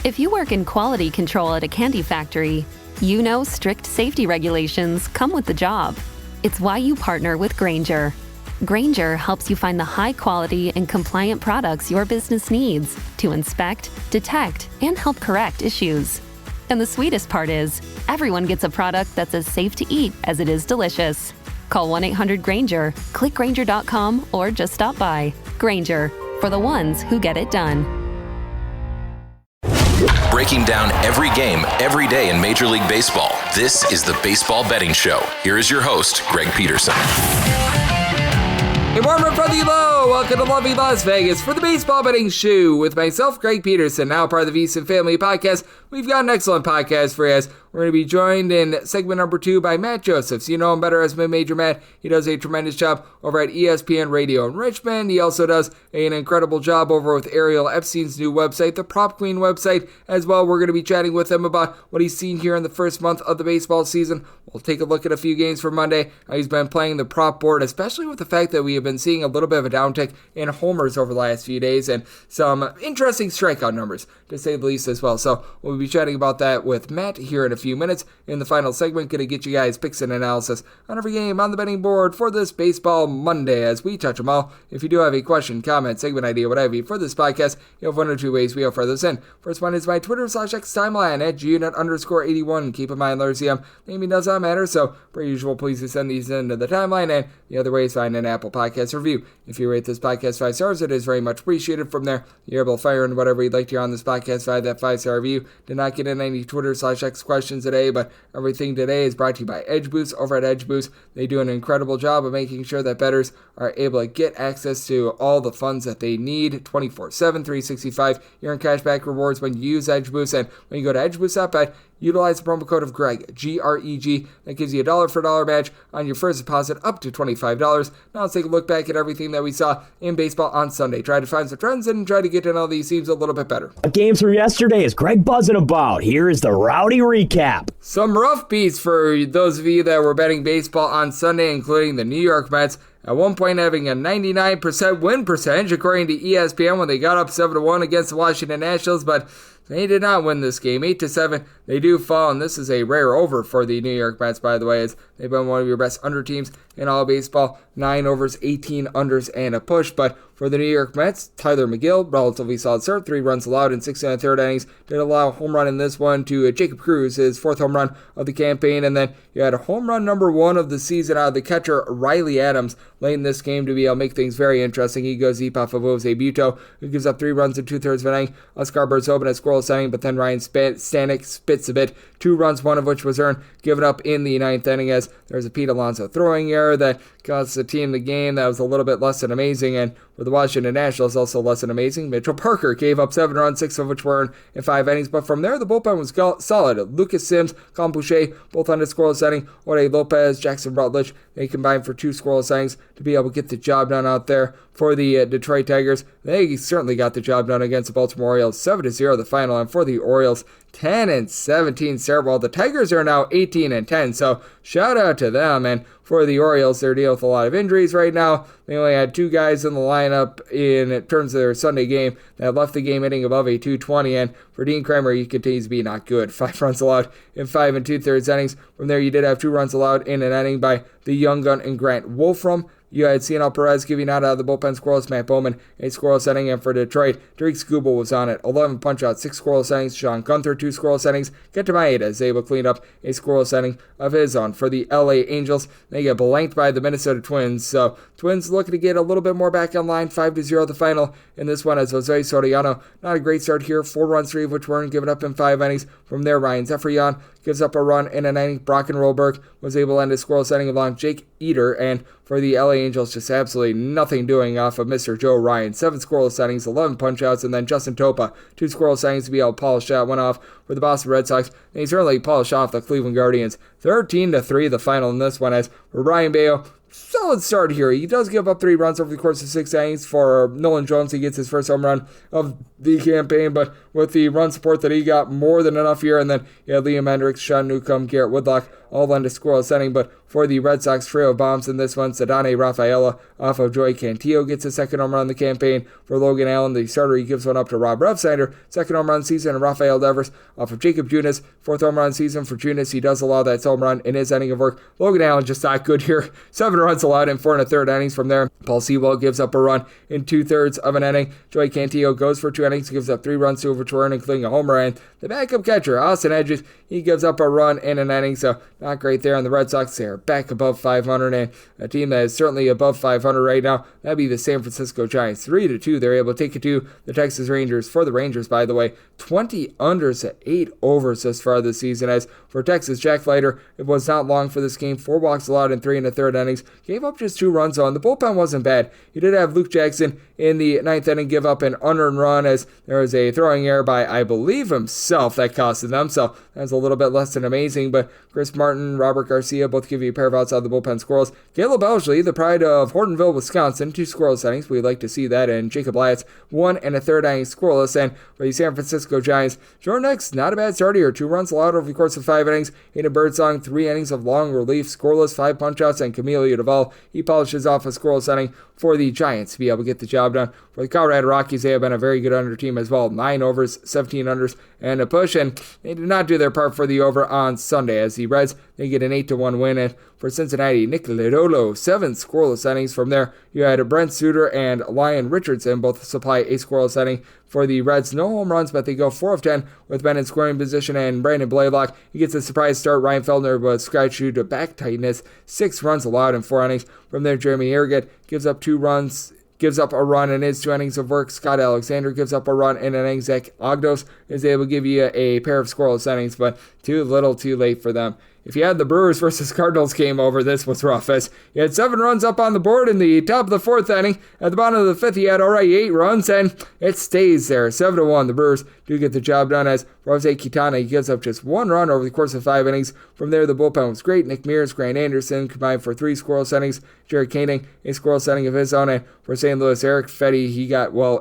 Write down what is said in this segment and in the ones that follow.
If you work in quality control at a candy factory, you know strict safety regulations come with the job. It's why you partner with Grainger. Grainger helps you find the high-quality and compliant products your business needs to inspect, detect, and help correct issues. And the sweetest part is, everyone gets a product that's as safe to eat as it is delicious. Call 1-800-GRAINGER, click Grainger.com, or just stop by. Grainger, for the ones who get it done. Breaking down every game, every day in Major League Baseball, this is the Baseball Betting Show. Here is your host, Greg Peterson. Hey, warm up from the low. Welcome to lovely Las Vegas for the Baseball Betting Show with myself, Greg Peterson, now part of the VSiN Family Podcast. We've got an excellent podcast for you as we're going to be joined in segment number 2 by Matt Josephs. You know him better as Mid-Major Matt. He does a tremendous job over at ESPN Radio in Richmond. He also does an incredible job over with Ariel Epstein's new website, the Prop Queen website, as well. We're going to be chatting with him about what he's seen here in the first month of the baseball season. We'll take a look at a few games for Monday, how he's been playing the prop board, especially with the fact that we have been seeing a little bit of a downtick in homers over the last few days and some interesting strikeout numbers, to say the least, as well. So we'll be chatting about that with Matt here in a few minutes. In the final segment, going to get you guys picks and analysis on every game on the betting board for this Baseball Monday as we touch them all. If you do have a question, comment, segment idea, whatever for this podcast, you have one or two ways we offer those in. First one is my Twitter/X timeline at GUnit_81. Keep in mind, there's the naming does not matter, so per usual, please send these into the timeline, and the other way is find an Apple Podcast review. If you rate this podcast 5 stars, it is very much appreciated. From there, you're able to fire in whatever you'd like to hear on this podcast via that 5-star review. Did not get in any Twitter/X questions today, but everything today is brought to you by Edge Boost. Over at Edge Boost, they do an incredible job of making sure that bettors are able to get access to all the funds that they need 24/7, 365. You earn cashback rewards when you use Edge Boost, and when you go to edgeboost.bet, utilize the promo code of Greg, G-R-E-G. That gives you a $1 match on your first deposit up to $25. Now let's take a look back at everything that we saw in baseball on Sunday. Try to find some trends and try to get to know these teams a little bit better. Games from yesterday is Greg buzzing about. Here is the rowdy recap. Some rough beats for those of you that were betting baseball on Sunday, including the New York Mets. At one point having a 99% win percentage, according to ESPN, when they got up 7-1 against the Washington Nationals, but they did not win this game. 8-7, they do fall, and this is a rare over for the New York Mets, by the way, as they've been one of your best under teams in all baseball. 9 overs, 18 unders, and a push. But for the New York Mets, Tyler McGill, relatively solid start, 3 runs allowed in 6 1/3 innings. Did allow a home run in this one to Jacob Cruz, his 4th home run of the campaign. And then you had a home run number 1 of the season out of the catcher, Riley Adams, late in this game to be able to make things very interesting. He goes deep off of Jose Buto, who gives up 3 runs in 2/3 of an inning. Oscar Barzobin at scoreless inning, but then Ryan Stanek spits a bit. 2 runs, 1 of which was earned, given up in the 9th inning as there was a Pete Alonso throwing error that cost the team the game. That was a little bit less than amazing, and for the Washington Nationals, also less than amazing. Mitchell Parker gave up 7 runs, 6 of which were earned in 5 innings, but from there, the bullpen was solid. Lucas Sims, Colin Boucher, both on the scoreless inning. Jorge Lopez, Jackson Rutledge, they combined for 2 scoreless innings to be able to get the job done out there for the Detroit Tigers. They certainly got the job done against the Baltimore Orioles. 7-0 the final, and for the Orioles, 10-17 start. Well, the Tigers are now 18-10, so shout out to them. And for the Orioles, they're dealing with a lot of injuries right now. They only had 2 guys in the lineup in terms of their Sunday game that left the game hitting above a 220. And for Dean Kramer, he continues to be not good. 5 runs allowed in 5 2/3 innings. From there, you did have 2 runs allowed in an inning by the young gun and Grant Wolfram. You had Cianel Perez giving out of the bullpen scoreless, Matt Bowman, a scoreless inning, and for Detroit, Derek Skubal was on it. 11 punch-outs, 6 scoreless innings. Sean Gunther, 2 scoreless innings. Kenta Maeda is able to clean up a scoreless inning of his own. For the LA Angels, they get blanked by the Minnesota Twins, so Twins looking to get a little bit more back online. 5-0 the final in this one as Jose Soriano, not a great start here. 4 runs, 3 of which weren't given up in 5 innings. From there, Ryan Zefrian gives up a run in an inning. Brock and Rolberg was able to end his scoreless inning along Jake Eater, and for the LA Angels, just absolutely nothing doing off of Mr. Joe Ryan. 7 scoreless innings, 11 punch-outs, and then Justin Topa, 2 scoreless innings to be able to polish out. Went off for the Boston Red Sox, and he certainly polished off the Cleveland Guardians. 13-3 the final in this one as for Ryan Bayo, solid start here. He does give up 3 runs over the course of 6 innings. For Nolan Jones, he gets his first home run of the campaign, but with the run support that he got, more than enough here. And then you had Liam Hendricks, Sean Newcomb, Garrett Woodlock, all on a scoreless inning. But for the Red Sox, trio of bombs in this one, Ceddanne Rafaela off of Joey Cantillo gets his second home run in the campaign. For Logan Allen, the starter, he gives one up to Rob Refsnyder, second home run season, and Rafael Devers off of Jacob Junis, fourth home run season for Junis. He does allow that home run in his inning of work. Logan Allen just not good here. 7 runs allowed in 4 1/3 innings from there. Paul Sewell gives up a run in 2/3 of an inning. Joey Cantillo goes for 2 innings, gives up 3 runs to a return, including a homer. And the backup catcher, Austin Hedges, he gives up a run in an inning, so not great there. And the Red Sox, they're back above 500, and a team that is certainly above 500 right now, that'd be the San Francisco Giants. 3-2, they're able to take it to the Texas Rangers. For the Rangers, by the way, 20 unders to 8 overs thus far this season. As for Texas, Jack Leiter, it was not long for this game. 4 walks allowed in 3 1/3 innings. Gave up just 2 runs on. The bullpen wasn't bad. You did have Luke Jackson in the 9th inning give up an unearned run, as there was a throwing error by, I believe, himself that costed them. So that was a little bit less than amazing. But Chris Martin, Robert Garcia both give you a pair of outs out of the bullpen scoreless. Caleb Elsley, the pride of Hortonville, Wisconsin, 2 scoreless innings. We'd like to see that. And Jacob Latz, 1 1/3 innings scoreless. And for the San Francisco Giants, Jordan Hicks, not a bad start here. 2 runs allowed over the course of 5 innings. In a birdsong, 3 innings of long relief, scoreless, 5 punchouts, and Camilo Duvall, he polishes off a scoreless inning for the Giants to be able to get the job done. For the Colorado Rockies, they have been a very good under team as well. 9 overs, 17 unders, and a push, and they did not do their part for the over on Sunday, as the Reds, they get an 8-1 win. And for Cincinnati, Nick Lodolo, 7 scoreless innings. From there, you had Brent Suter and Lyon Richardson both supply a scoreless inning. For the Reds, no home runs, but they go 4 of 10 with men in scoring position, and Brandon Blaylock, he gets a surprise start. Ryan Feldner was scratched due to back tightness. 6 runs allowed in 4 innings. From there, Jeremy Irrigate gives up 2 runs, gives up a run in his 2 innings of work. Scott Alexander gives up a run in an inning. Zach Ogdos is able to give you a pair of scoreless innings, but too little too late for them. If you had the Brewers versus Cardinals game over, this was rough, as you had 7 runs up on the board in the top of the 4th inning. At the bottom of the 5th, you had already 8 runs, and it stays there. 7-1, the Brewers do get the job done, as Rose Quintana, he gives up just 1 run over the course of 5 innings. From there, the bullpen was great. Nick Mears, Grant Anderson combined for 3 scoreless innings. Jared Koenig, a scoreless inning of his own. And for St. Louis, Eric Fetty,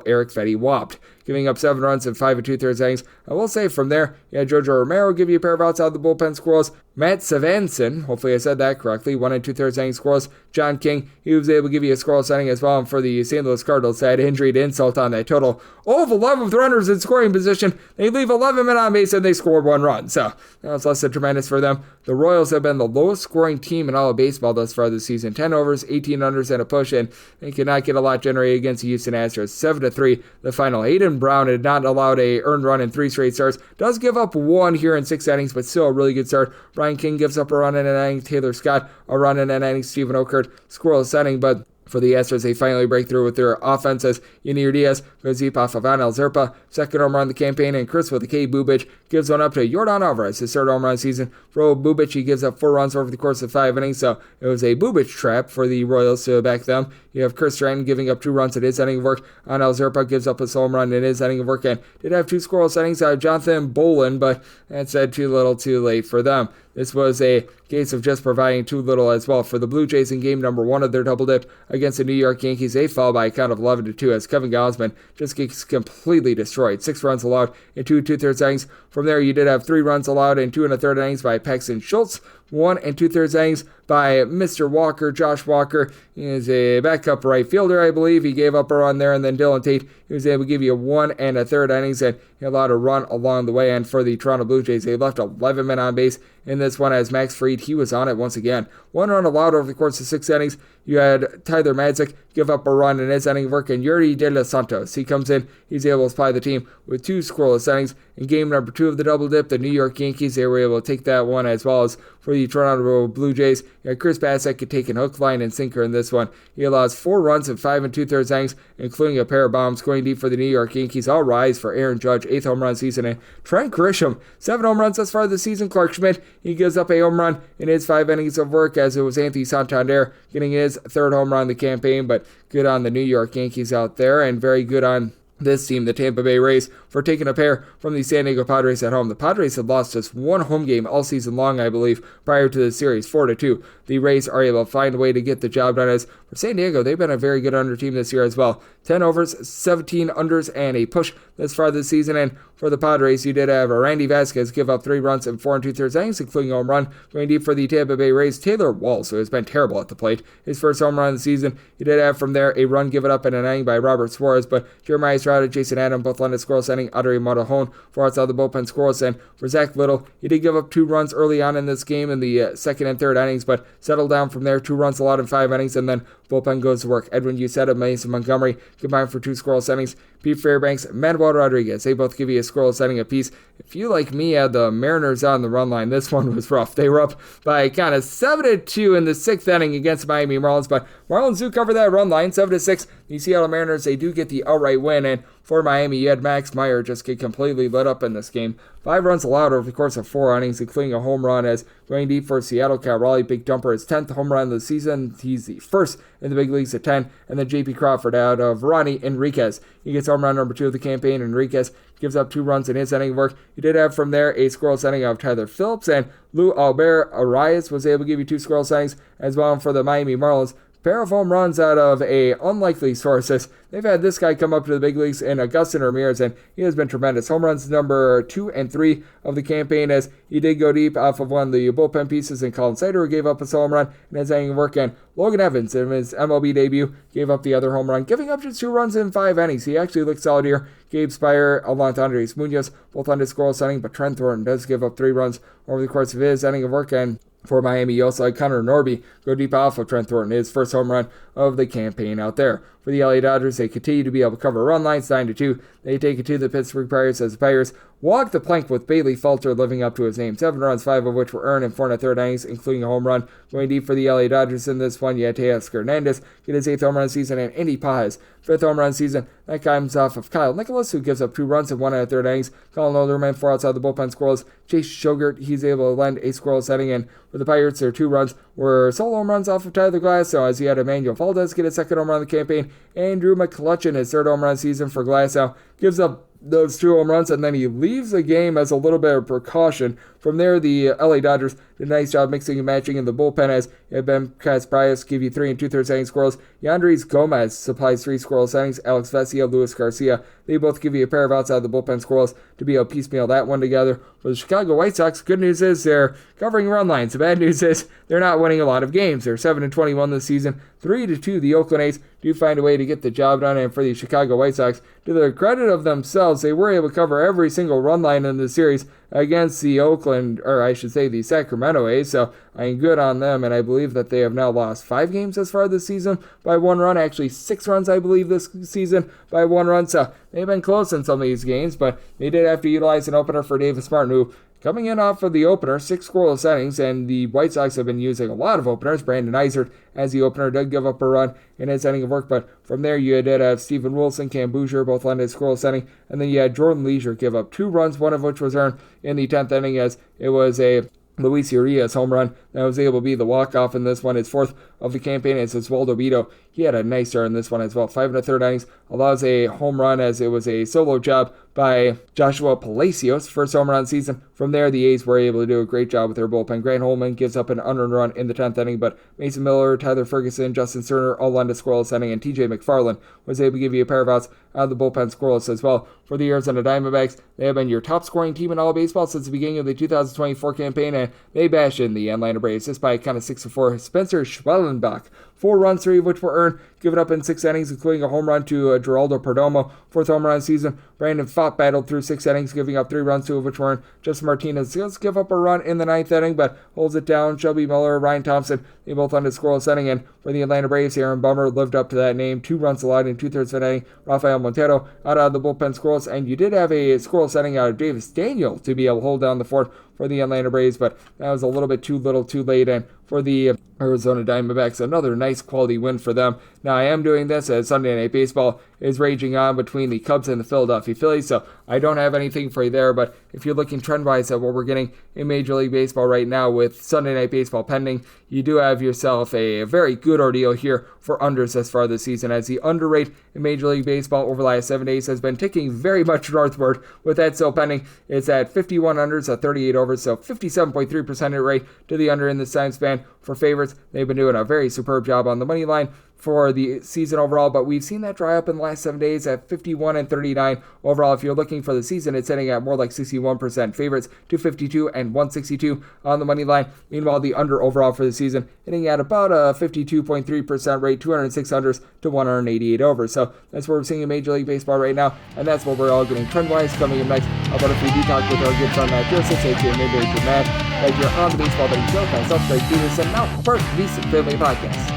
Eric Fetty whopped, giving up 7 runs in 5 2/3 innings. I will say from there, you had Jojo Romero give you a pair of outs out of the bullpen scoreless. Matt Savanson, hopefully I said that correctly, 1 2/3 innings scoreless. John King, he was able to give you a scoreless inning as well. And for the St. Louis Cardinals, that injury to insult on that total. All of 11 with runners in scoring position. They leave 11 men on base and they score 1 run. So that was less than tremendous for them. The Royals have been the lowest scoring team in all of baseball thus far this season. 10 overs, 18 unders, and a push, and they could not get a lot generated against the Houston Astros. 7-3, the final. Hayden Brown had not allowed a earned run in 3 straight starts. Does give up 1 here in 6 innings, but still a really good start. Brian King gives up a run in an inning. Taylor Scott a run in an inning. Stephen Okert scoreless inning, but for the Astros, they finally break through with their offense, as Yanier Diaz goes deep off of Anel Zerpa, second home run in the campaign, and Chris with the K. Bubic gives one up to Yordan Alvarez, his 3rd home run season. For Bubic, he gives up 4 runs over the course of 5 innings, so it was a Bubic trap for the Royals to back them. You have Chris Stratton giving up 2 runs in his inning of work. Anel Zerpa gives up his home run in his inning of work, and did have 2 scoreless innings out of Jonathan Bolin, but that said, too little too late for them. This was a case of just providing too little as well. For the Blue Jays in game number 1 of their double dip against the New York Yankees, they fall by a count of 11-2 as Kevin Gausman just gets completely destroyed. 6 runs allowed in 2 2/3 innings. From there, you did have 3 runs allowed in 2 1/3 innings by Paxton Schultz. 1 2/3 innings by Mr. Walker, Josh Walker. He is a backup right fielder, I believe. He gave up a run there, and then Dylan Tate, he was able to give you 1 1/3 innings, and he allowed a run along the way. And for the Toronto Blue Jays, they left 11 men on base in this one, as Max Fried, he was on it once again. 1 run allowed over the course of 6 innings. You had Tyler Madzik give up a run in his inning of work, and Yuri De Los Santos, he comes in, he's able to supply the team with 2 scoreless innings. In game number 2 of the double dip, the New York Yankees, they were able to take that one, as well as for the Toronto Blue Jays, you had Chris Bassett taking hook, line, and sinker in this one. He allows 4 runs in 5 2/3 innings, including a pair of bombs. Going deep for the New York Yankees, all rise for Aaron Judge, 8th home run season, and Trent Grisham, 7 home runs thus far this season. Clark Schmidt, he gives up a home run in his 5 innings of work, as it was Anthony Santander getting his 3rd home run in the campaign. But good on the New York Yankees out there, and very good on this team, the Tampa Bay Rays. for taking a pair from the San Diego Padres at home. The Padres had lost just one home game all season long, I believe, prior to the series, 4-2. The Rays are able to find a way to get the job done, as for San Diego, they've been a very good under team this year as well. 10 overs, 17 unders, and a push this far this season. And for the Padres, you did have Randy Vasquez give up 3 runs in 4 2/3 innings, including a home run. Going deep for the Tampa Bay Rays, Taylor Walls, who has been terrible at the plate, his first home run of the season. You did have from there a run given up in an inning by Robert Suarez, but Jeremiah Estrada, Jason Adam both led a scoreless inning. Adri Morejon for outside the bullpen scoreless. And for Zach Little, he did give up 2 runs early on in this game in the second and third innings, but settled down from there. 2 runs allowed in 5 innings, and then bullpen goes to work. Edwin Uceta, Mason Montgomery combined for 2 scoreless innings. Pete Fairbanks, Manuel Rodriguez, they both give you a scoreless inning apiece. If you, like me, had the Mariners on the run line, this one was rough. They were up by kind of 7-2 in the 6th inning against Miami Marlins, but Marlins do cover that run line, 7-6. The Seattle Mariners, they do get the outright win, and for Miami, you had Max Meyer just get completely lit up in this game. 5 runs allowed over the course of 4 innings, including a home run, as going deep for Seattle, Cal Raleigh, big dumper, his 10th home run of the season. He's the first in the big leagues at 10, and then J.P. Crawford out of Ronnie Enriquez. He gets home run number 2 of the campaign. Enriquez gives up 2 runs in his inning of work. He did have from there a scoreless inning of Tyler Phillips, and Lou Albert Arias was able to give you 2 scoreless innings as well. And for the Miami Marlins, pair of home runs out of a unlikely sources. They've had this guy come up to the big leagues in Augustin Ramirez, and he has been tremendous. Home runs number 2 and 3 of the campaign, as he did go deep off of one of the bullpen pieces, and Colin Sider, who gave up a home run in his inning of work, and Logan Evans in his MLB debut gave up the other home run, giving up just 2 runs in 5 innings. He actually looked solid here. Gabe Spire, along with Andres Munoz, both on his scoreless inning, but Trent Thornton does give up 3 runs over the course of his inning of work. And for Miami, you also had Connor Norby go deep off of Trent Thornton, his first home run of the campaign out there. For the LA Dodgers, they continue to be able to cover run lines 9-2. They take it to the Pittsburgh Pirates as the Pirates walk the plank with Bailey Falter living up to his name. 7 runs, 5 of which were earned in 4 1/3 innings, including a home run. Going deep for the LA Dodgers in this one, you had Teoscar Hernandez get his 8th home run season, and Andy Paz, 5th home run season. That comes off of Kyle Nicholas, who gives up 2 runs in 1 1/3 innings. Colin Olderman for outside the bullpen scoreless. Chase Shogert, he's able to lend a scoreless inning, and for the Pirates, their 2 runs were solo home runs off of Tyler Glasnow, as he had Emmanuel Valdez get his 2nd home run of the campaign, and Drew McClutchin, his 3rd home run season for Glasnow, gives up those 2 home runs, and then he leaves the game as a little bit of precaution. From there, the LA Dodgers did a nice job mixing and matching in the bullpen, as Ben Casprias give you 3 2/3 innings scoreless. Yandres Gomez supplies 3 scoreless innings. Alex Vesia, Luis Garcia, they both give you a pair of outside the bullpen scoreless to be able to piecemeal that one together. For the Chicago White Sox, good news is they're covering run lines. The bad news is they're not winning a lot of games. They're 7-21 this season, 3-2. The Oakland A's do find a way to get the job done, and for the Chicago White Sox, to the credit of themselves, they were able to cover every single run line in the series against the the Sacramento A's, so I'm good on them, and I believe that they have now lost 5 games as far this season by 1 run, actually 6 runs, I believe, this season by 1 run, so they've been close in some of these games, but they did have to utilize an opener for Davis Martin, who, coming in off of the opener, 6 scoreless innings, and the White Sox have been using a lot of openers. Brandon Eisert, as the opener, did give up a run in his inning of work, but from there you did have Stephen Wilson, Cam Bouger, both on his scoreless inning, and then you had Jordan Leisure give up 2 runs, one of which was earned in the 10th inning, as it was a Luis Urias home run that was able to be the walk-off in this one, his 4th of the campaign. It's Oswaldo Vito. He had a nice start in this one as well. 5 1/3 innings, allows a home run, as it was a solo job by Joshua Palacios, first home run season. From there, the A's were able to do a great job with their bullpen. Grant Holman gives up an unearned run in the 10th inning, but Mason Miller, Tyler Ferguson, Justin Cerner all on a scoreless inning, and TJ McFarland was able to give you a pair of outs out of the bullpen scoreless as well. For the Arizona Diamondbacks, they have been your top scoring team in all baseball since the beginning of the 2024 campaign, and they bashed in the Atlanta Braves just by a count of 6-4. Spencer Schwellenbach, 4 runs, 3 of which were earned, given up in 6 innings, including a home run to Geraldo Perdomo, 4th home run season. Brandon Pfaadt battled through 6 innings, giving up 3 runs, 2 of which were earned. Justin Martinez does give up a run in the 9th inning, but holds it down. Shelby Miller, Ryan Thompson, they both on the scoreless inning, and for the Atlanta Braves, Aaron Bummer lived up to that name. 2 runs allowed in 2/3 of an inning. Rafael Montero out of the bullpen scoreless, and you did have a scoreless inning out of Davis Daniel to be able to hold down the fort for the Atlanta Braves, but that was a little bit too little too late, and for the Arizona Diamondbacks, another nice quality win for them. Now, I am doing this as Sunday Night Baseball is raging on between the Cubs and the Philadelphia Phillies, so I don't have anything for you there, but if you're looking trend-wise at what we're getting in Major League Baseball right now with Sunday Night Baseball pending, you do have yourself a very good ordeal here for unders thus far this season, as the under rate in Major League Baseball over the last 7 days has been ticking very much northward. With that still pending, it's at 51 unders at 38 overs, so 57.3% hit rate to the under in this time span. For favorites, they've been doing a very superb job on the money line for the season overall, but we've seen that dry up in the last 7 days at 51 and 39 overall. If you're looking for the season, it's sitting at more like 61% favorites, 252 and 162 on the money line. Meanwhile, the under overall for the season hitting at about a 52.3% rate, 206 unders to 188 overs. So that's what we're seeing in Major League Baseball right now, and that's what we're all getting trend-wise. Coming up next, about if we do talk with our good friend Matt Joseph, aka Major Matt, right here on the Baseball Betting Show. Myself, Greg Peterson, now part of the VSiN Family Podcast.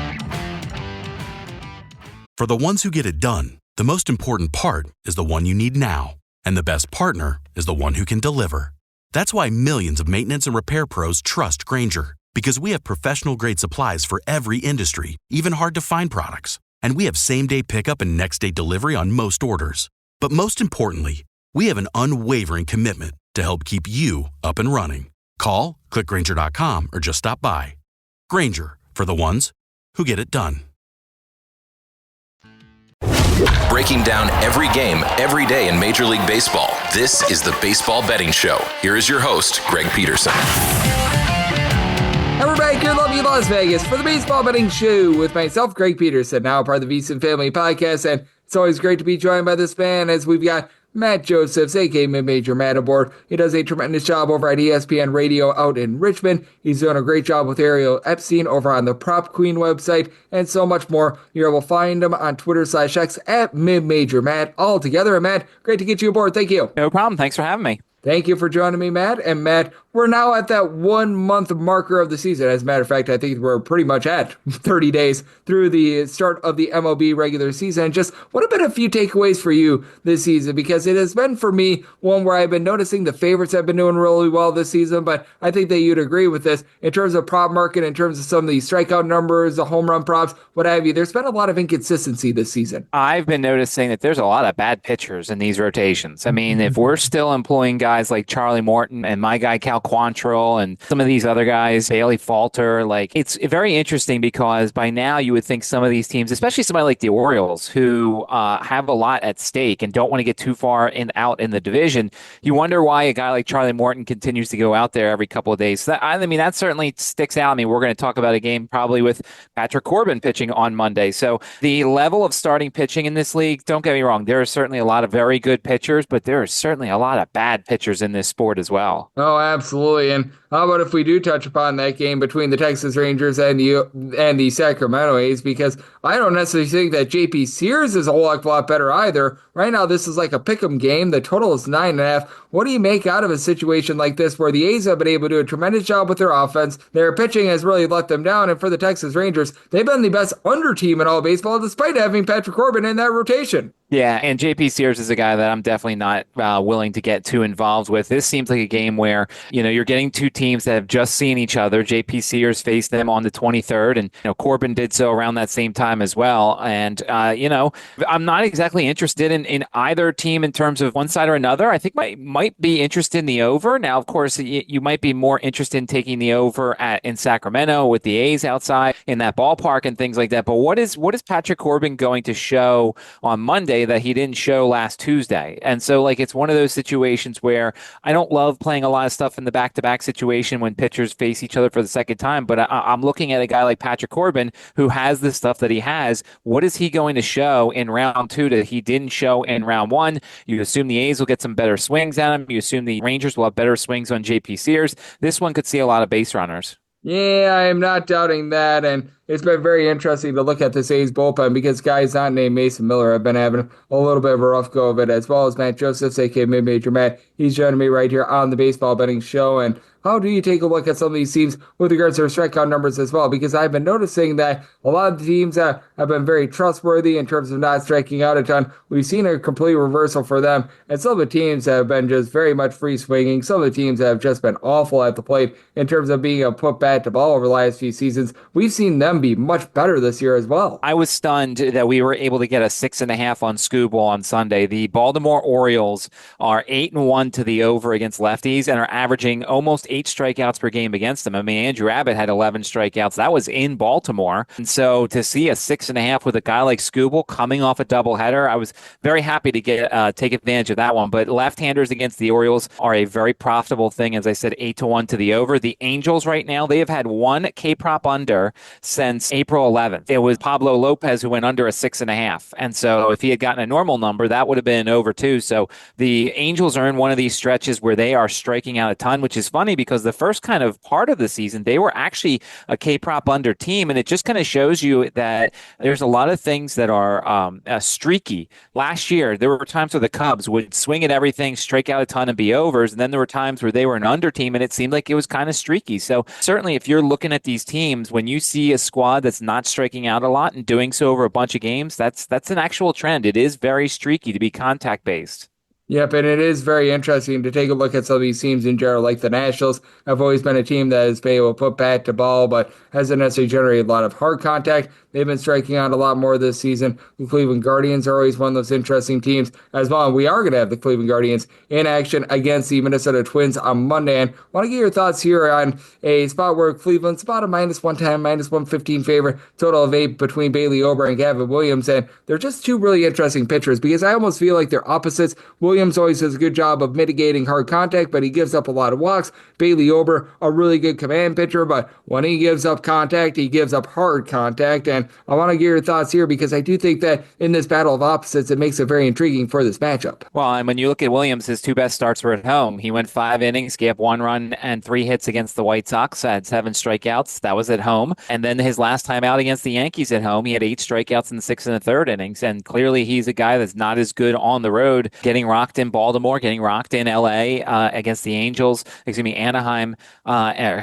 For the ones who get it done, the most important part is the one you need now. And the best partner is the one who can deliver. That's why millions of maintenance and repair pros trust Grainger, because we have professional-grade supplies for every industry, even hard-to-find products. And we have same-day pickup and next-day delivery on most orders. But most importantly, we have an unwavering commitment to help keep you up and running. Call, click Grainger.com, or just stop by. Grainger, for the ones who get it done. Breaking down every game, every day in Major League Baseball, this is the Baseball Betting Show. Here is your host, Greg Peterson. And we're back here in lovely Las Vegas for the Baseball Betting Show with myself, Greg Peterson, now part of the VSiN Family Podcast. And it's always great to be joined by this man, as we've got Matt Josephs, aka Mid-Major Matt, aboard. He does a tremendous job over at ESPN Radio out in Richmond. He's doing a great job with Ariel Epstein over on the Prop Queen website, and so much more. You're able to find him on Twitter/X at Mid-Major Matt, all together. And Matt, great to get you aboard. Thank you. No problem. Thanks for having me. Thank you for joining me, Matt. And Matt, we're now at that 1 month marker of the season. As a matter of fact, I think we're pretty much at 30 days through the start of the MLB regular season. Just what have been a few takeaways for you this season? Because it has been, for me, one where I've been noticing the favorites have been doing really well this season, but I think that you'd agree with this in terms of prop market, in terms of some of the strikeout numbers, the home run props, what have you. There's been a lot of inconsistency this season. I've been noticing that there's a lot of bad pitchers in these rotations. I mean, if we're still employing guys like Charlie Morton and my guy Cal Quantrill and some of these other guys, Bailey Falter, like, it's very interesting because by now you would think some of these teams, especially somebody like the Orioles, who have a lot at stake and don't want to get too far out in the division, you wonder why a guy like Charlie Morton continues to go out there every couple of days. So that certainly sticks out. I mean, we're going to talk about a game probably with Patrick Corbin pitching on Monday. So the level of starting pitching in this league, don't get me wrong, there are certainly a lot of very good pitchers, but there are certainly a lot of bad pitchers in this sport as well. Oh, absolutely. And how about if we do touch upon that game between the Texas Rangers and the Sacramento A's? Because I don't necessarily think that JP Sears is a whole lot better either. Right now, this is like a pick'em game. The total is 9.5. What do you make out of a situation like this where the A's have been able to do a tremendous job with their offense? Their pitching has really let them down. And for the Texas Rangers, they've been the best under team in all baseball, despite having Patrick Corbin in that rotation. Yeah, and JP Sears is a guy that I'm definitely not willing to get too involved with. This seems like a game where, you're getting two teams that have just seen each other. JP Sears faced them on the 23rd, and Corbin did so around that same time as well. And, I'm not exactly interested in either team in terms of one side or another. I think might be interested in the over. Now, of course, you might be more interested in taking the over in Sacramento with the A's outside in that ballpark and things like that. But what is Patrick Corbin going to show on Monday that he didn't show last Tuesday? And so, it's one of those situations where I don't love playing a lot of stuff in the back-to-back situation when pitchers face each other for the second time, but I'm looking at a guy like Patrick Corbin who has the stuff that he has. What is he going to show in round two that he didn't show in round one? You assume the A's will get some better swings at him. You assume the Rangers will have better swings on JP Sears. This one could see a lot of base runners. Yeah, I am not doubting that, and it's been very interesting to look at this A's bullpen because guys not named Mason Miller have been having a little bit of a rough go of it, as well as Matt Josephs, aka Mid-Major Matt. He's joining me right here on the Baseball Betting Show. And how do you take a look at some of these teams with regards to their strikeout numbers as well? Because I've been noticing that a lot of the teams have been very trustworthy in terms of not striking out a ton. We've seen a complete reversal for them, and some of the teams have been just very much free swinging. Some of the teams have just been awful at the plate in terms of being able to put bat to ball over the last few seasons. We've seen them be much better this year as well. I was stunned that we were able to get a 6.5 on Scooble on Sunday. The Baltimore Orioles are 8-1 to the over against lefties and are averaging almost 8 strikeouts per game against them. I mean, Andrew Abbott had 11 strikeouts. That was in Baltimore. And so to see a 6.5 with a guy like Scooble coming off a doubleheader, I was very happy to take advantage of that one. But left-handers against the Orioles are a very profitable thing. As I said, 8-1 to the over. The Angels right now, they have had one K-prop under since April 11th. It was Pablo Lopez who went under a 6.5. And so if he had gotten a normal number, that would have been over too. So the Angels are in one of these stretches where they are striking out a ton, which is funny because the first kind of part of the season, they were actually a K-prop under team. And it just kind of shows you that there's a lot of things that are streaky. Last year, there were times where the Cubs would swing at everything, strike out a ton and be overs. And then there were times where they were an under team and it seemed like it was kind of streaky. So certainly if you're looking at these teams, when you see a squad that's not striking out a lot and doing so over a bunch of games, that's an actual trend. It is very streaky to be contact based. Yep, and it is very interesting to take a look at some of these teams in general. Like the Nationals have always been a team that has been able to put bat to ball, but hasn't necessarily generated a lot of hard contact. They've been striking out a lot more this season. The Cleveland Guardians are always one of those interesting teams as well. And we are going to have the Cleveland Guardians in action against the Minnesota Twins on Monday. And I want to get your thoughts here on a spot where Cleveland's about a -110, -115 favorite, total of 8 between Bailey Ober and Gavin Williams. And they're just two really interesting pitchers because I almost feel like they're opposites. Williams always does a good job of mitigating hard contact, but he gives up a lot of walks. Bailey Ober, a really good command pitcher, but when he gives up contact, he gives up hard contact. And I want to get your thoughts here because I do think that in this battle of opposites, it makes it very intriguing for this matchup. Well, and when you look at Williams, his 2 best starts were at home. He went 5 innings, gave up 1 run and 3 hits against the White Sox, had 7 strikeouts. That was at home. And then his last time out against the Yankees at home, he had 8 strikeouts in the 6th and the 3rd innings. And clearly he's a guy that's not as good on the road, getting rocked in Baltimore, getting rocked in LA against the Angels, Anaheim,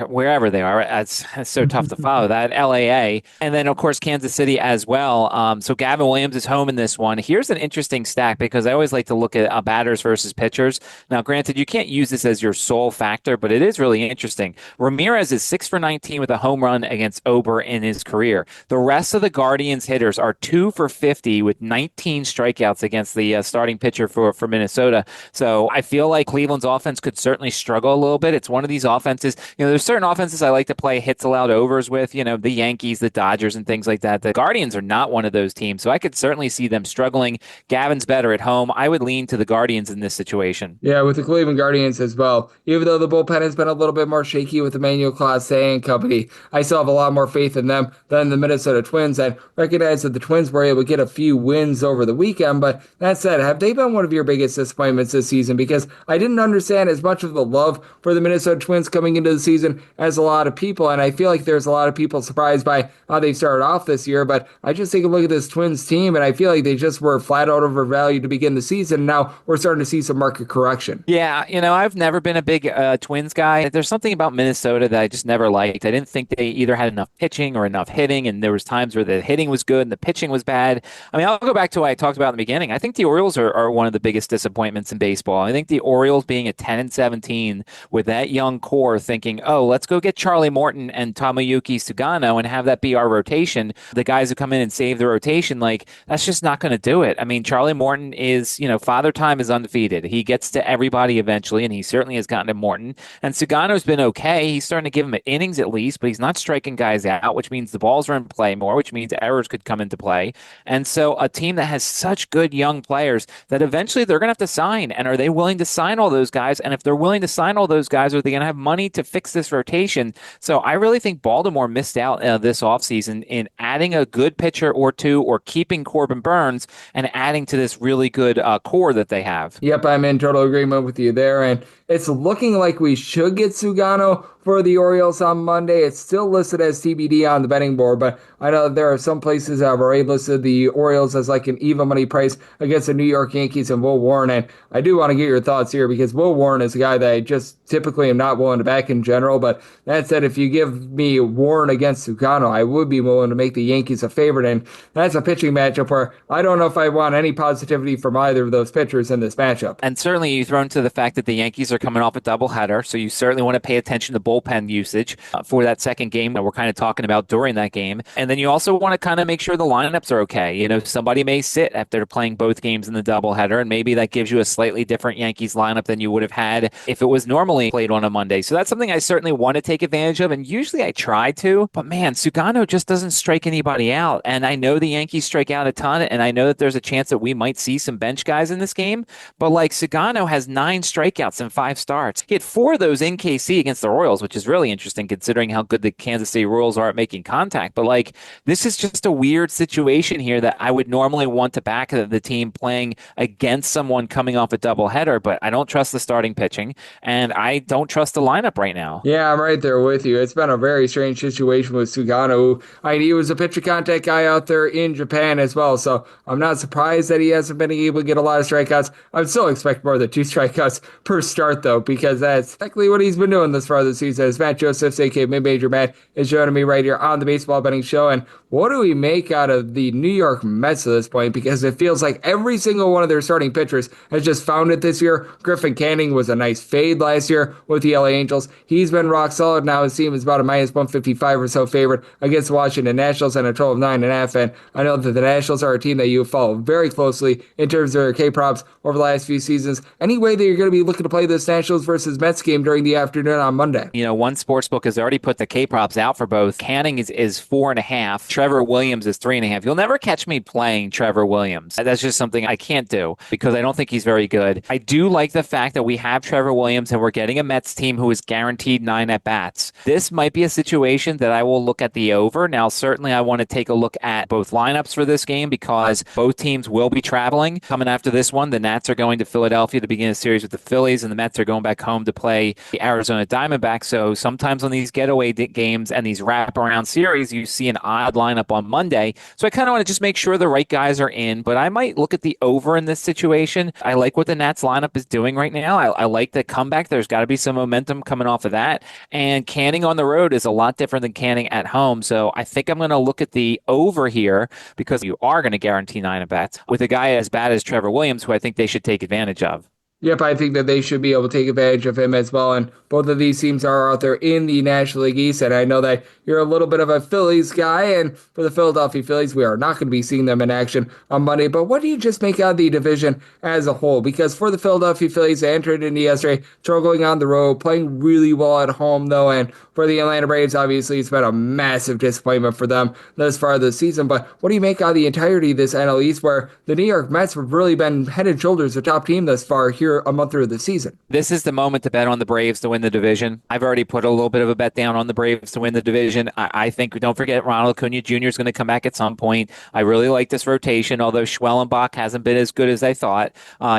wherever they are. It's so tough to follow that. LAA. And then, of course, Kansas City as well. So Gavin Williams is home in this one. Here's an interesting stat because I always like to look at batters versus pitchers. Now, granted, you can't use this as your sole factor, but it is really interesting. Ramirez is 6 for 19 with a home run against Ober in his career. The rest of the Guardians hitters are 2 for 50 with 19 strikeouts against the starting pitcher for Minnesota. So I feel like Cleveland's offense could certainly struggle a little bit. It's one of these offenses, there's certain offenses I like to play hits allowed overs with, the Yankees, the Dodgers, and things like that. The Guardians are not one of those teams, so I could certainly see them struggling. Gavin's better at home. I would lean to the Guardians in this situation. Yeah, with the Cleveland Guardians as well. Even though the bullpen has been a little bit more shaky with Emmanuel Clase and company, I still have a lot more faith in them than the Minnesota Twins. And recognize that the Twins were able to get a few wins over the weekend, but that said, have they been one of your biggest disappointments this season? Because I didn't understand as much of the love for the Minnesota Twins coming into the season as a lot of people, and I feel like there's a lot of people surprised by how they started off this year, but I just take a look at this Twins team, and I feel like they just were flat out overvalued to begin the season. Now we're starting to see some market correction. Yeah, I've never been a big Twins guy. There's something about Minnesota that I just never liked. I didn't think they either had enough pitching or enough hitting, and there was times where the hitting was good and the pitching was bad. I mean, I'll go back to what I talked about in the beginning. I think the Orioles are one of the biggest disappointments in baseball. I think the Orioles being at 10-17 with that young core thinking, oh, let's go get Charlie Morton and Tomoyuki Sugano and have that be our rotation. The guys who come in and save the rotation, that's just not going to do it. I mean, Charlie Morton is, Father Time is undefeated. He gets to everybody eventually, and he certainly has gotten to Morton. And Sugano's been okay. He's starting to give him innings at least, but he's not striking guys out, which means the balls are in play more, which means errors could come into play. And so a team that has such good young players that eventually they're going to have to sign. And are they willing to sign all those guys? And if they're willing to sign all those guys, are they going to have money to fix this rotation? So I really think Baltimore missed out this offseason in adding a good pitcher or two or keeping Corbin Burns and adding to this really good core that they have. Yep, I'm in total agreement with you there. And it's looking like we should get Sugano for the Orioles on Monday. It's still listed as TBD on the betting board, but I know there are some places that have already listed the Orioles as like an even money price against the New York Yankees, and we'll warn Warren, and I do want to get your thoughts here because Will Warren is a guy that I just typically am not willing to back in general, but that said, if you give me Warren against Sugano, I would be willing to make the Yankees a favorite, and that's a pitching matchup where I don't know if I want any positivity from either of those pitchers in this matchup. And certainly you throw into the fact that the Yankees are coming off a doubleheader, so you certainly want to pay attention to bullpen usage for that second game that we're kind of talking about during that game. And then you also want to kind of make sure the lineups are okay. You know, somebody may sit after playing both games in the doubleheader, and maybe that gives you a slightly different Yankees lineup than you would have had if it was normally played on a Monday. So that's something I certainly want to take advantage of, and usually I try to, but man, Sugano just doesn't strike anybody out. And I know the Yankees strike out a ton, and I know that there's a chance that we might see some bench guys in this game, but like Sugano has 9 strikeouts and 5 starts. He had 4 of those in KC against the Royals, which is really interesting considering how good the Kansas City Royals are at making contact. But like, this is just a weird situation here that I would normally want to back the team playing against someone coming off a doubleheader, but I don't trust the starting pitching, and I don't trust the lineup right now. Yeah, I'm right there with you. It's been a very strange situation with Sugano. He was a pitcher contact guy out there in Japan as well, so I'm not surprised that he hasn't been able to get a lot of strikeouts. I would still expect more than 2 strikeouts per start, though, because that's exactly what he's been doing this far this season. As Matt Josephs, aka Mid-Major Matt, is joining me right here on the Baseball Betting Show. And what do we make out of the New York Mets at this point? Because it feels like every single one of their starting pitchers has just found it this year. Griffin Canning was a nice fade last year with the LA Angels. He's been rock solid. Now his team is about a minus 155 or so favorite against the Washington Nationals and a total of 9.5. And I know that the Nationals are a team that you follow very closely in terms of their K-props over the last few seasons. Any way that you're going to be looking to play this Nationals versus Mets game during the afternoon on Monday? You know, one sportsbook has already put the K-props out for both. Canning is 4.5. Trevor Williams is 3.5. You'll never catch me playing Trevor Williams. That's just something I can't do because I don't think he's very good. I do like the fact that we have Trevor Williams and we're getting a Mets team who is guaranteed 9 at-bats. This might be a situation that I will look at the over. Now, certainly I want to take a look at both lineups for this game because both teams will be traveling. Coming after this one, the Nats are going to Philadelphia to begin a series with the Phillies, and the Mets are going back home to play the Arizona Diamondbacks. So sometimes on these getaway games and these wraparound series, you see an odd lineup on Monday. So I kind of want to just make sure the right guys are in, but I might look at the over in this situation. I like what the Nats lineup is doing right now. I like the comeback. There's got to be some momentum coming off of that. And Canning on the road is a lot different than Canning at home. So I think I'm going to look at the over here because you are going to guarantee 9 at-bats with a guy as bad as Trevor Williams, who I think they should take advantage of. Yep, I think that they should be able to take advantage of him as well. And both of these teams are out there in the National League East. And I know that you're a little bit of a Phillies guy. And for the Philadelphia Phillies, we are not going to be seeing them in action on Monday. But what do you just make out of the division as a whole? Because for the Philadelphia Phillies, they entered into yesterday, struggling on the road, playing really well at home, though. And for the Atlanta Braves, obviously, it's been a massive disappointment for them thus far this season. But what do you make out of the entirety of this NL East, where the New York Mets have really been head and shoulders the top team thus far here a month through the season? This is the moment to bet on the Braves to win the division. I've already put a little bit of a bet down on the Braves to win the division. I think, don't forget, Ronald Acuna Jr. is going to come back at some point. I really like this rotation, although Schwellenbach hasn't been as good as I thought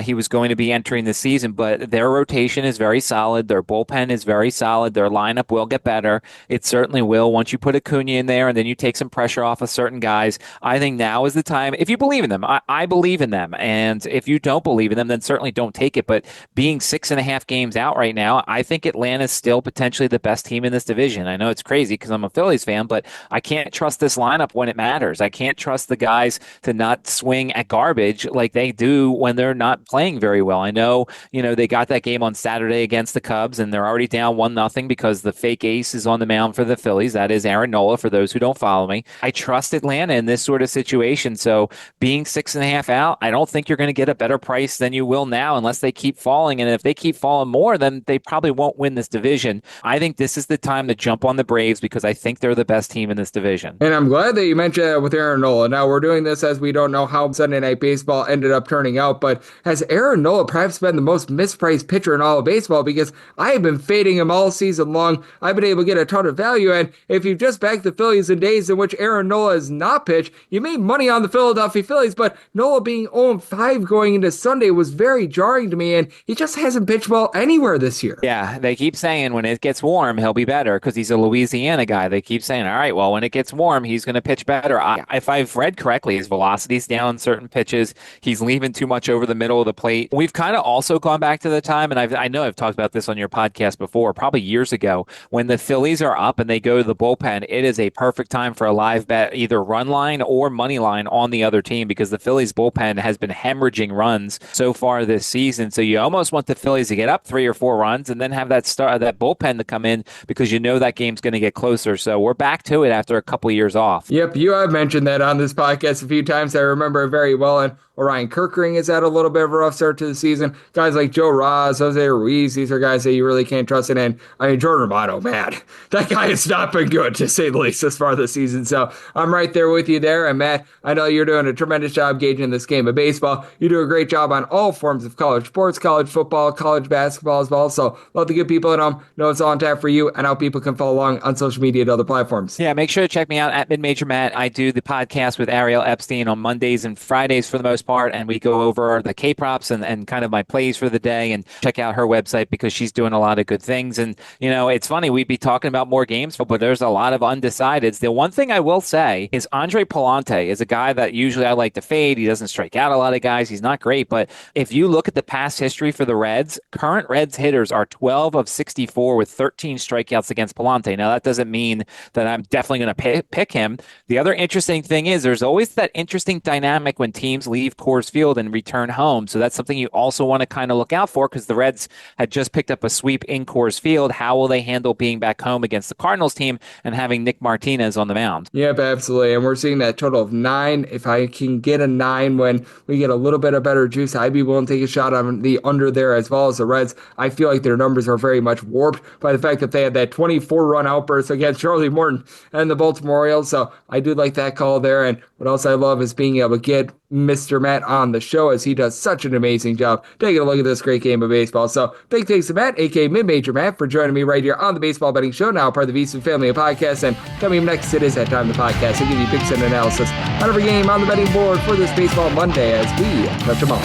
he was going to be entering the season, but their rotation is very solid. Their bullpen is very solid. Their lineup will get better. It certainly will once you put Acuna in there and then you take some pressure off of certain guys. I think now is the time. If you believe in them, I believe in them. And if you don't believe in them, then certainly don't take it. But being 6.5 games out right now, I think Atlanta's still potentially the best team in this division. I know it's crazy because I'm a Phillies fan, but I can't trust this lineup when it matters. I can't trust the guys to not swing at garbage like they do when they're not playing very well. I know, they got that game on Saturday against the Cubs, and they're already down 1-0 because the fake ace is on the mound for the Phillies. That is Aaron Nola, for those who don't follow me. I trust Atlanta in this sort of situation. So being 6.5 out, I don't think you're going to get a better price than you will now unless they keep falling. And if they keep falling more, then they probably won't win this division. I think this is the time to jump on the Braves because I think they're the best team in this division. And I'm glad that you mentioned that with Aaron Nola. Now, we're doing this as we don't know how Sunday Night Baseball ended up turning out, but has Aaron Nola perhaps been the most mispriced pitcher in all of baseball? Because I have been fading him all season long. I've been able to get a ton of value, and if you just back the Phillies in days in which Aaron Nola has not pitched, you made money on the Philadelphia Phillies, but Nola being 0-5 going into Sunday was very jarring to me. me, and he just hasn't pitched well anywhere this year. Yeah, they keep saying when it gets warm, he'll be better because he's a Louisiana guy. They keep saying, all right, well, when it gets warm, he's going to pitch better. If I've read correctly, his velocity's down on certain pitches. He's leaving too much over the middle of the plate. We've kind of also gone back to the time, and I know I've talked about this on your podcast before, probably years ago, when the Phillies are up and they go to the bullpen, it is a perfect time for a live bet, either run line or money line on the other team, because the Phillies bullpen has been hemorrhaging runs so far this season. So you almost want the Phillies to get up 3 or 4 runs and then have that bullpen to come in, because you know that game's going to get closer. So we're back to it after a couple of years off. Yep, you have mentioned that on this podcast a few times. I remember it very well. And Orion Kirkring has had a little bit of a rough start to the season. Guys like Joe Ross, Jose Ruiz, these are guys that you really can't trust in. And I mean, Jordan Romano, man, that guy has not been good, to say the least, this far this season. So I'm right there with you there. And Matt, I know you're doing a tremendous job gauging this game of baseball. You do a great job on all forms of college sports, college football, college basketball as well. So let the good people at home know it's all on tap for you and how people can follow along on social media and other platforms. Yeah, make sure to check me out at Mid-Major Matt. I do the podcast with Ariel Epstein on Mondays and Fridays for the most part, and we go over the K-props and kind of my plays for the day, and check out her website because she's doing a lot of good things. And, you know, it's funny, we'd be talking about more games, but there's a lot of undecideds. The one thing I will say is Andre Palante is a guy that usually I like to fade. He doesn't strike out a lot of guys. He's not great, but if you look at the past history for the Reds, current Reds hitters are 12 of 64 with 13 strikeouts against Palante. Now, that doesn't mean that I'm definitely going to pick him. The other interesting thing is there's always that interesting dynamic when teams leave Coors Field and return home. So that's something you also want to kind of look out for, because the Reds had just picked up a sweep in Coors Field. How will they handle being back home against the Cardinals team and having Nick Martinez on the mound? Yep, absolutely. And we're seeing that total of 9. If I can get a 9 when we get a little bit of better juice, I'd be willing to take a shot on the under there as well as the Reds. I feel like their numbers are very much warped by the fact that they had that 24-run outburst against Charlie Morton and the Baltimore Orioles. So I do like that call there. And what else I love is being able to get Mr. Matt on the show, as he does such an amazing job taking a look at this great game of baseball. So big thanks to Matt, aka Mid-Major Matt, for joining me right here on the Baseball Betting Show, now part of the VSiN family of podcasts. And coming up next, it is that time of the podcast. I'll give you picks and analysis on every game on the betting board for this Baseball Monday as we touch them all.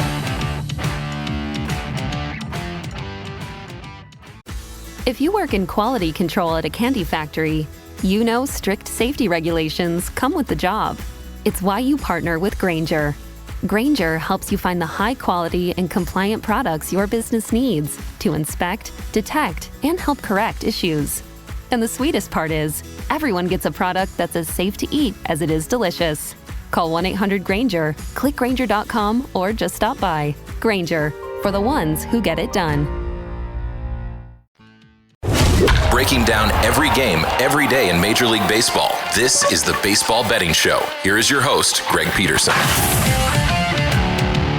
If you work in quality control at a candy factory, you know strict safety regulations come with the job. It's why you partner with Grainger. Grainger helps you find the high-quality and compliant products your business needs to inspect, detect, and help correct issues. And the sweetest part is, everyone gets a product that's as safe to eat as it is delicious. Call 1-800-GRAINGER, click Grainger.com, or just stop by. Grainger, for the ones who get it done. Breaking down every game, every day in Major League Baseball, this is the Baseball Betting Show. Here is your host, Greg Peterson.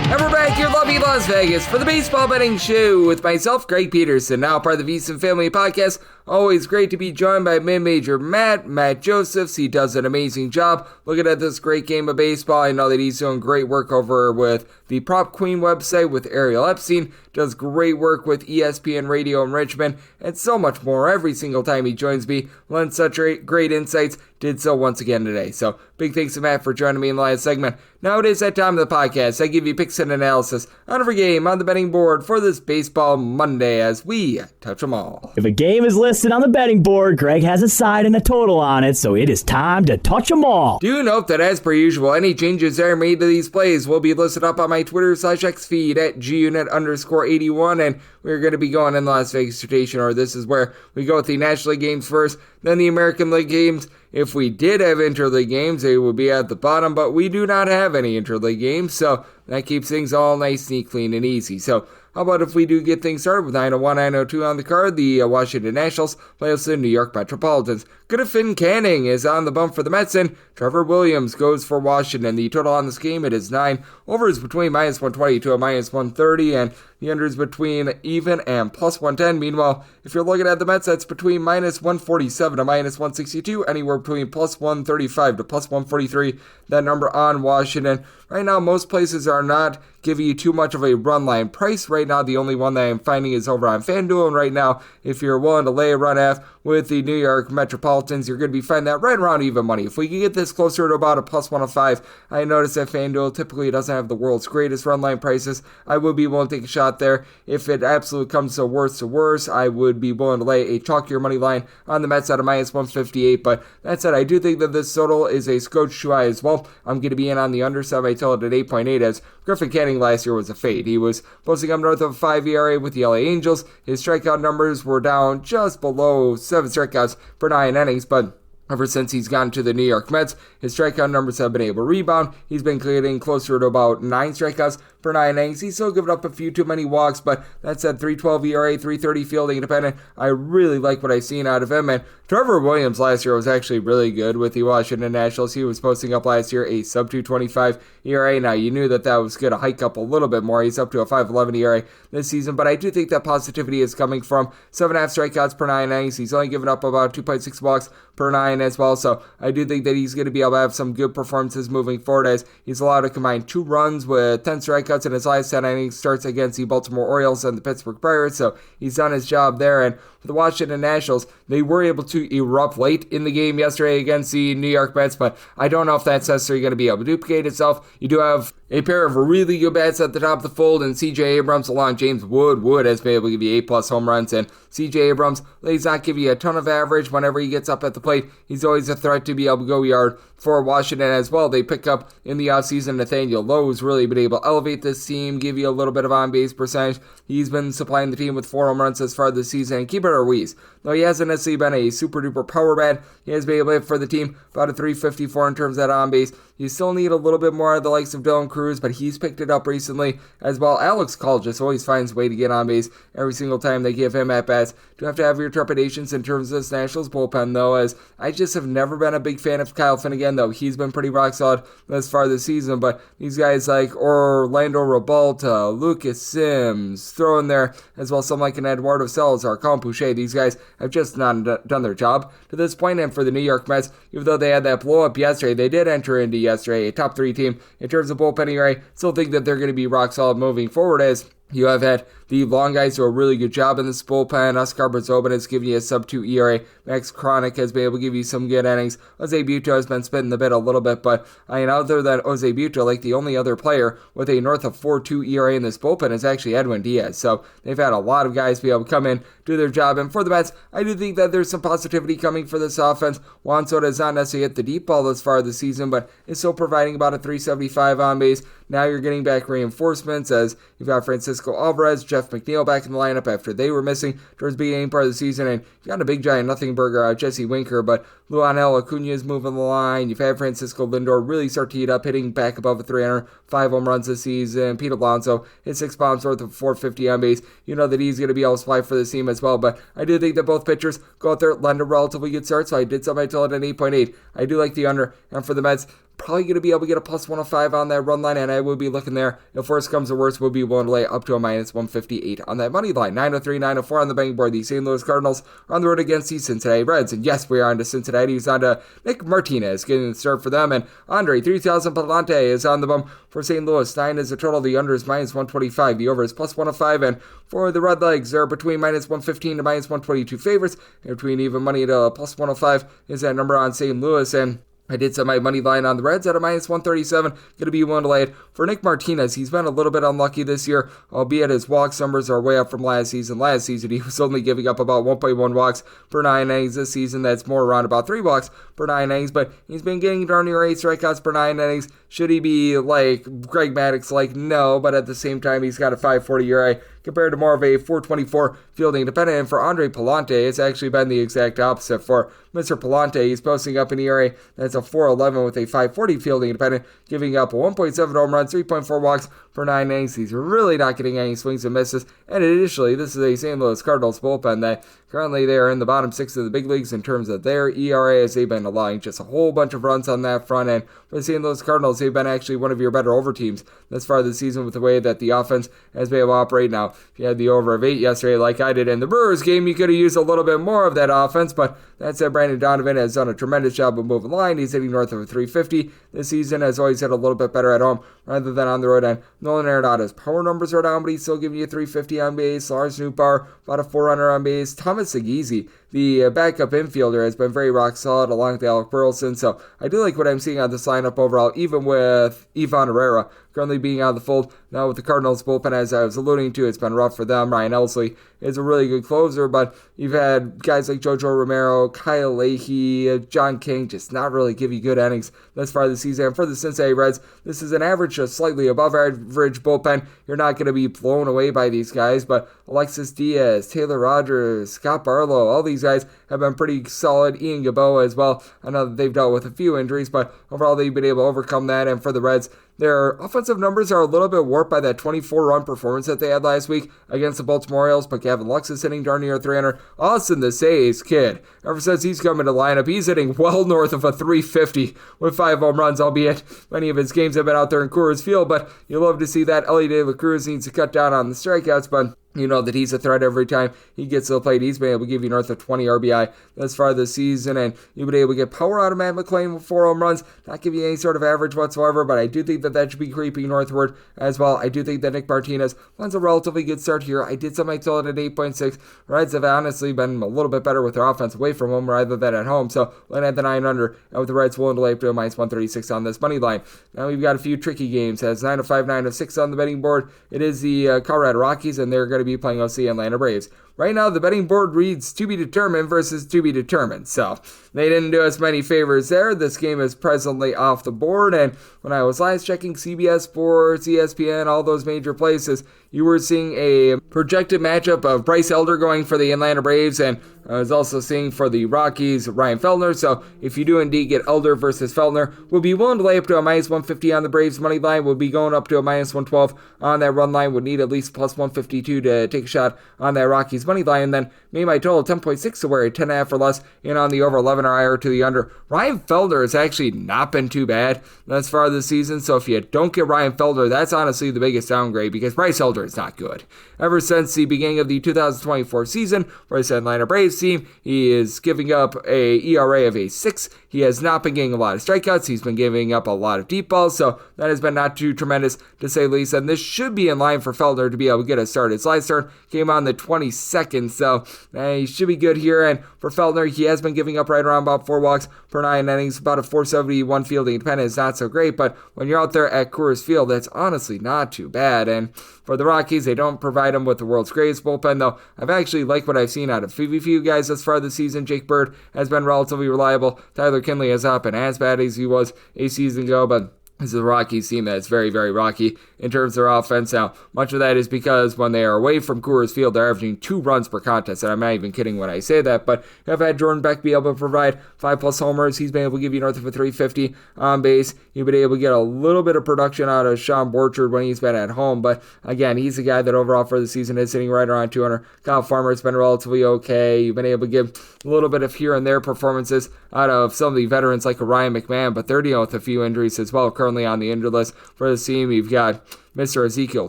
And we're back here in lovely Las Vegas for the Baseball Betting Show with myself, Greg Peterson, now part of the VSiN family podcast. Always great to be joined by Mid-Major Matt Josephs. He does an amazing job looking at this great game of baseball. I know that he's doing great work over with the Prop Queen website with Ariel Epstein. Does great work with ESPN Radio in Richmond and so much more every single time he joins me. Lends such great insights. Did so once again today. So big thanks to Matt for joining me in the last segment. Now it is that time of the podcast. I give you picks and analysis on every game on the betting board for this Baseball Monday as we touch them all. If a game is listed on the betting board, Greg has a side and a total on it, so it is time to touch them all. Do note that, as per usual, any changes that are made to these plays will be listed up on my Twitter/X feed at @GUnit_81, and we're going to be going in the Las Vegas rotation order. This is where we go with the National League games first, then the American League games. If we did have interleague games, they would be at the bottom, but we do not have any interleague games, so that keeps things all nice, neat, clean, and easy. So how about if we do get things started with 901, 902 on the card? The Washington Nationals play us the New York Metropolitans. Finn Canning is on the bump for the Mets, and Trevor Williams goes for Washington. The total on this game, it is 9. Over is between -120 to a -130, and the under is between even and +110. Meanwhile, if you're looking at the Mets, that's between -147 to -162, anywhere between +135 to +143. That number on Washington. Right now, most places are not giving you too much of a run line price. Right now, the only one that I'm finding is over on FanDuel. And right now, if you're willing to lay a run half, with the New York Metropolitans, you're going to be finding that right around even money. If we can get this closer to about a plus 105, I notice that FanDuel typically doesn't have the world's greatest run line prices. I would be willing to take a shot there. If it absolutely comes to worse, I would be willing to lay a chalkier money line on the Mets at a minus 158. But that said, I do think that this total is a scotch too high as well. I'm going to be in on the under, so I tell it at 8.8 as Griffin Canning last year was a fade. He was posting up north of a 5 ERA with the LA Angels. His strikeout numbers were down just below 7 strikeouts per 9 innings, but ever since he's gone to the New York Mets, his strikeout numbers have been able to rebound. He's been getting closer to about 9 strikeouts per 9 innings. He's still given up a few too many walks, but that's at 3.12 ERA, 3.30 fielding independent. I really like what I've seen out of him. And Trevor Williams last year was actually really good with the Washington Nationals. He was posting up last year a sub 2.25 ERA. Now, you knew that was going to hike up a little bit more. He's up to a 5.11 ERA this season, but I do think that positivity is coming from 7.5 strikeouts per 9 innings. He's only given up about 2.6 walks per 9 as well, so I do think that he's going to be able to have some good performances moving forward as he's allowed to combine 2 runs with 10 strikeouts in his last 10 innings starts against the Baltimore Orioles and the Pittsburgh Pirates, so he's done his job there. And for the Washington Nationals, they were able to erupt late in the game yesterday against the New York Mets, but I don't know if that's necessarily going to be able to duplicate itself. You do have a pair of really good bats at the top of the fold, and C.J. Abrams along James Wood. Wood has been able to give you 8+ home runs, and C.J. Abrams, he's not give you a ton of average whenever he gets up at the plate. He's always a threat to be able to go yard for Washington as well. They pick up in the offseason Nathaniel Lowe, who's really been able to elevate this team, give you a little bit of on-base percentage. He's been supplying the team with 4 home runs as far this season, and Keeper Ruiz, though he hasn't necessarily been a super-duper power bat, he has been able to hit for the team about a 354 in terms of that on-base. You still need a little bit more of the likes of Dylan Cruz, but he's picked it up recently as well. Alex Call just always finds a way to get on base every single time they give him at-bats. Do have to have your trepidations in terms of this Nationals bullpen, though, as I just have never been a big fan of Kyle Finnegan, though he's been pretty rock solid thus far this season. But these guys like Orlando Rebalta, Lucas Sims, throw in there as well some like an Eduardo Salazar, Colin Boucher. These guys have just not done their job to this point. And for the New York Mets, even though they had that blow-up yesterday, they did enter into yesterday a top 3 team in terms of bullpen ERA. Still think that they're going to be rock solid moving forward as you have had the long guys do a really good job in this bullpen. Oscar Brazoban has given you a sub-2 ERA. Max Chronic has been able to give you some good innings. Jose Buto has been spitting the bit a little bit, but other than Jose Buto, like the only other player with a north of 4.2 ERA in this bullpen is actually Edwin Diaz. So they've had a lot of guys be able to come in, do their job. And for the Mets, I do think that there's some positivity coming for this offense. Juan Soto has not necessarily hit the deep ball this far this season, but is still providing about a 375 on base. Now you're getting back reinforcements as you've got Francisco Alvarez, Jeff McNeil back in the lineup after they were missing towards the beginning part of the season, and you've got a big giant nothing burger out Jesse Winker, but Luanel Acuna is moving the line. You've had Francisco Lindor really start to heat up, hitting back above a 305 home runs this season. Pete Alonso hit 6 bombs worth of 450 on base. You know that he's going to be able to supply for this team as well, but I do think that both pitchers go out there, lend a relatively good start, so I did something till it at 8.8. I do like the under, and for the Mets, probably going to be able to get a plus 105 on that run line, and I will be looking there. If worse comes to worse, we'll be willing to lay up to a minus 158 on that money line. 903, 904 on the betting board. The St. Louis Cardinals are on the road against the Cincinnati Reds, and yes, we are on to Cincinnati. He's on to Nick Martinez getting the start for them, and Andre 3000 Palante is on the bum for St. Louis. 9 is the total. The under is minus 125. The over is plus 105, and for the Red Legs, they're between minus 115 to minus 122 favorites, and between even money to plus 105 is that number on St. Louis, and I did set my money line on the Reds at a minus 137. Going to be willing to lay it. For Nick Martinez, he's been a little bit unlucky this year, albeit his walks numbers are way up from last season. Last season, he was only giving up about 1.1 walks per 9 innings. This season, that's more around about 3 walks per 9 innings, but he's been getting darn near 8 strikeouts per 9 innings. Should he be like Greg Maddux? Like, no, but at the same time, he's got a 5.40 ERA compared to more of a 4.24 fielding independent. And for Andre Palante, it's actually been the exact opposite. For Mr. Palante, he's posting up an ERA that's a 4.11 with a 5.40 fielding independent, giving up a 1.7 home runs, 3.4 walks per 9 innings. He's really not getting any swings and misses. And additionally, this is a St. Louis Cardinals bullpen that currently they are in the bottom 6 of the big leagues in terms of their ERA, as they've been allowing just a whole bunch of runs on that front end. For the St. Louis Cardinals, they've been actually one of your better over teams this far this season with the way that the offense has been able to operate. Now, if you had the over of 8 yesterday like I did in the Brewers game, you could have used a little bit more of that offense, but that said, Brandon Donovan has done a tremendous job of moving the line. He's hitting north of a 350 this season, has always hit a little bit better at home rather than on the road end. Nolan Arenado's power numbers are down, but he's still giving you 350 on base. Lars Nootbaar, about a 400 on base. Thomas Segisi, the backup infielder, has been very rock solid along with Alec Burleson, so I do like what I'm seeing on this lineup overall, even with Ivan Herrera currently being out of the fold. Now with the Cardinals bullpen, as I was alluding to, it's been rough for them. Ryan Elsley is a really good closer, but you've had guys like Jojo Romero, Kyle Leahy, John King just not really give you good innings thus far this season. And for the Cincinnati Reds, this is an average, just slightly above average bullpen. You're not going to be blown away by these guys, but Alexis Diaz, Taylor Rogers, Scott Barlow, all these guys have been pretty solid. Ian Gaboa as well. I know that they've dealt with a few injuries, but overall they've been able to overcome that. And for the Reds, their offensive numbers are a little bit warped by that 24-run performance that they had last week against the Baltimore Orioles, but Gavin Lux is hitting darn near 300. Austin the Says kid, ever since he's come into the lineup, he's hitting well north of a 350 with 5 home runs, albeit many of his games have been out there in Coors Field, but you love to see that. Elly De La Cruz needs to cut down on the strikeouts, but you know that he's a threat every time he gets to the plate. He's been able to give you north of 20 RBI thus far this season, and you've been able to get power out of Matt McClain with 4 home runs. Not giving you any sort of average whatsoever, but I do think that should be creeping northward as well. I do think that Nick Martinez wants a relatively good start here. I did something to it at 8.6. Reds have honestly been a little bit better with their offense away from home rather than at home, so looking at the 9 under, and with the Reds willing to lay up to a minus 136 on this money line. Now we've got a few tricky games. As 9-5, 9-6 on the betting board. It is the Colorado Rockies, and they're going to be playing OC Atlanta Braves. Right now, the betting board reads to be determined versus to be determined, so they didn't do us many favors there. This game is presently off the board, and when I was last checking CBS Sports, ESPN, all those major places, you were seeing a projected matchup of Bryce Elder going for the Atlanta Braves, and I was also seeing for the Rockies, Ryan Feltner. So if you do indeed get Elder versus Feltner, we'll be willing to lay up to a minus 150 on the Braves money line. We'll be going up to a minus 112 on that run line. Would need at least plus 152 to take a shot on that Rockies money line. And then made my total 10.6 to where a 10.5 or less in on the over 11 or higher to the under. Ryan Feltner has actually not been too bad thus far this season. So if you don't get Ryan Feltner, that's honestly the biggest downgrade because Bryce Elder is not good. Ever since the beginning of the 2024 season for this Atlanta Braves team, he is giving up a ERA of a 6. He has not been getting a lot of strikeouts. He's been giving up a lot of deep balls, so that has been not too tremendous to say the least. And this should be in line for Feltner to be able to get a start. His last start came on the 22nd, so he should be good here. And for Feltner, he has been giving up right around about 4 walks per 9 innings, about a 471 fielding independent is not so great, but when you're out there at Coors Field, that's honestly not too bad. And for the Rockies, they don't provide him with the world's greatest bullpen, though I've actually liked what I've seen out of few guys thus far this season. Jake Bird has been relatively reliable. Tyler Kinley has not been as bad as he was a season ago, but this is a Rockies team that's very, very rocky in terms of their offense. Now, much of that is because when they are away from Coors Field, they're averaging 2 runs per contest, and I'm not even kidding when I say that, but I've had Jordan Beck be able to provide 5+ homers. He's been able to give you north of a 350 on base. You've been able to get a little bit of production out of Sean Borchard when he's been at home, but again, he's a guy that overall for the season is sitting right around 200. Kyle Farmer's been relatively okay. You've been able to give a little bit of here and there performances out of some of the veterans like Ryan McMahon, but they're dealing with a few injuries as well. Currently on the injured list for the team, you've got Mr. Ezekiel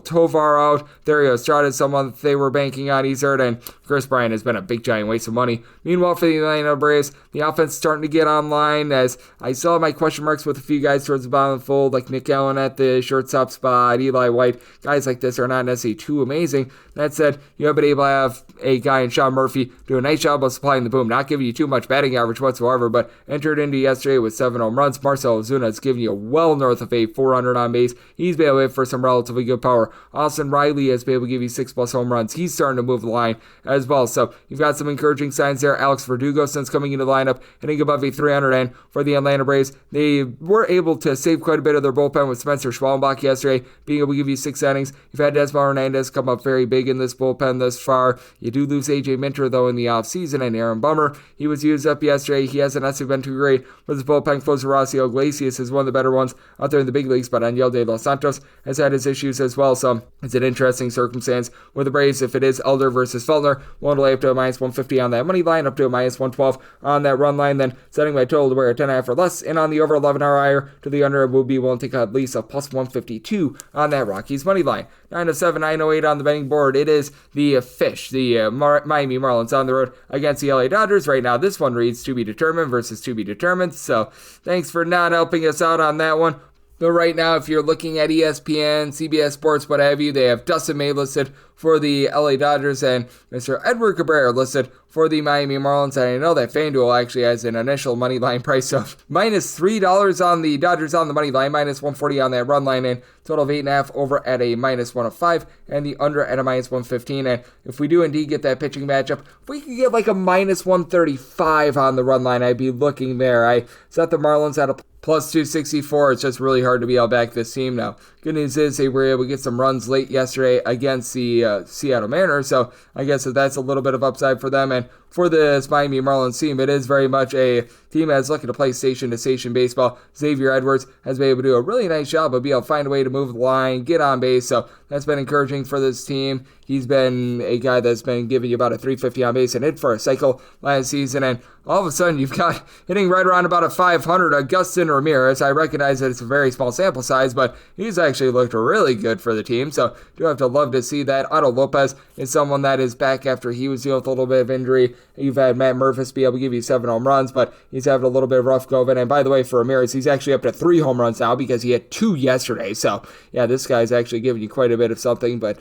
Tovar out. Dario Estrada, someone that they were banking on, he's hurt, and Chris Bryant has been a big giant waste of money. Meanwhile, for the Atlanta Braves, the offense is starting to get online, as I still have my question marks with a few guys towards the bottom of the fold, like Nick Allen at the shortstop spot, Eli White. Guys like this are not necessarily too amazing. That said, you have been able to have a guy in Sean Murphy do a nice job of supplying the boom, not giving you too much batting average whatsoever, but entered into yesterday with 7 home runs. Marcell Ozuna has given you well north of a 400 on base. He's been able to hit for some relatively good power. Austin Riley has been able to give you 6+ home runs. He's starting to move the line as well. So you've got some encouraging signs there. Alex Verdugo, since coming into the lineup, hitting above a 300. And for the Atlanta Braves, they were able to save quite a bit of their bullpen with Spencer Schwallenbach yesterday, being able to give you 6 innings. You've had Desmond Hernandez come up very big in this bullpen thus far. You do lose AJ Minter, though, in the offseason, and Aaron Bummer, he was used up yesterday. He hasn't necessarily been too great for this bullpen. Closer Horacio Iglesias is one of the better ones out there in the big leagues, but Angel De Los Santos has had his issues as well. So it's an interesting circumstance with the Braves. If it is Elder versus Feltner, we'll lay up to a minus 150 on that money line, up to a minus 112 on that run line, then setting my total to where a 10.5 or less, and on the over 11 or higher to the under, will be willing to take at least a plus 152 on that Rockies money line. 9-7, 9-8 on the betting board. It is the Fish, the Miami Marlins on the road against the LA Dodgers. Right now, this one reads to be determined versus to be determined. So thanks for not helping us out on that one. Though right now, if you're looking at ESPN, CBS Sports, what have you, they have Dustin May listed for the LA Dodgers and Mr. Edward Cabrera listed for the Miami Marlins. And I know that FanDuel actually has an initial money line price of -$3 on the Dodgers on the money line, -140 on that run line, and total of 8.5 over at a -105, and the under at a -115. And if we do indeed get that pitching matchup, if we could get like a -135 on the run line, I'd be looking there. I set the Marlins at a +264. It's just really hard to be able to back this team now. Good news is they were able to get some runs late yesterday against the Seattle Mariners, so I guess that's a little bit of upside for them. And for this Miami Marlins team, it is very much a team that's looking to play station-to-station baseball. Xavier Edwards has been able to do a really nice job of being able to find a way to move the line, get on base, so that's been encouraging for this team. He's been a guy that's been giving you about a 350 on base and hit for a cycle last season, and all of a sudden you've got hitting right around about a 500 Agustin Ramirez. I recognize that it's a very small sample size, but he's actually looked really good for the team, so do have to love to see that. Otto Lopez is someone that is back after he was dealing with a little bit of injury. You've had Matt Murphys be able to give you 7 home runs, but he's having a little bit of rough go of it. And by the way, for Ramirez, he's actually up to 3 home runs now because he had 2 yesterday. So, yeah, this guy's actually giving you quite a bit of something, but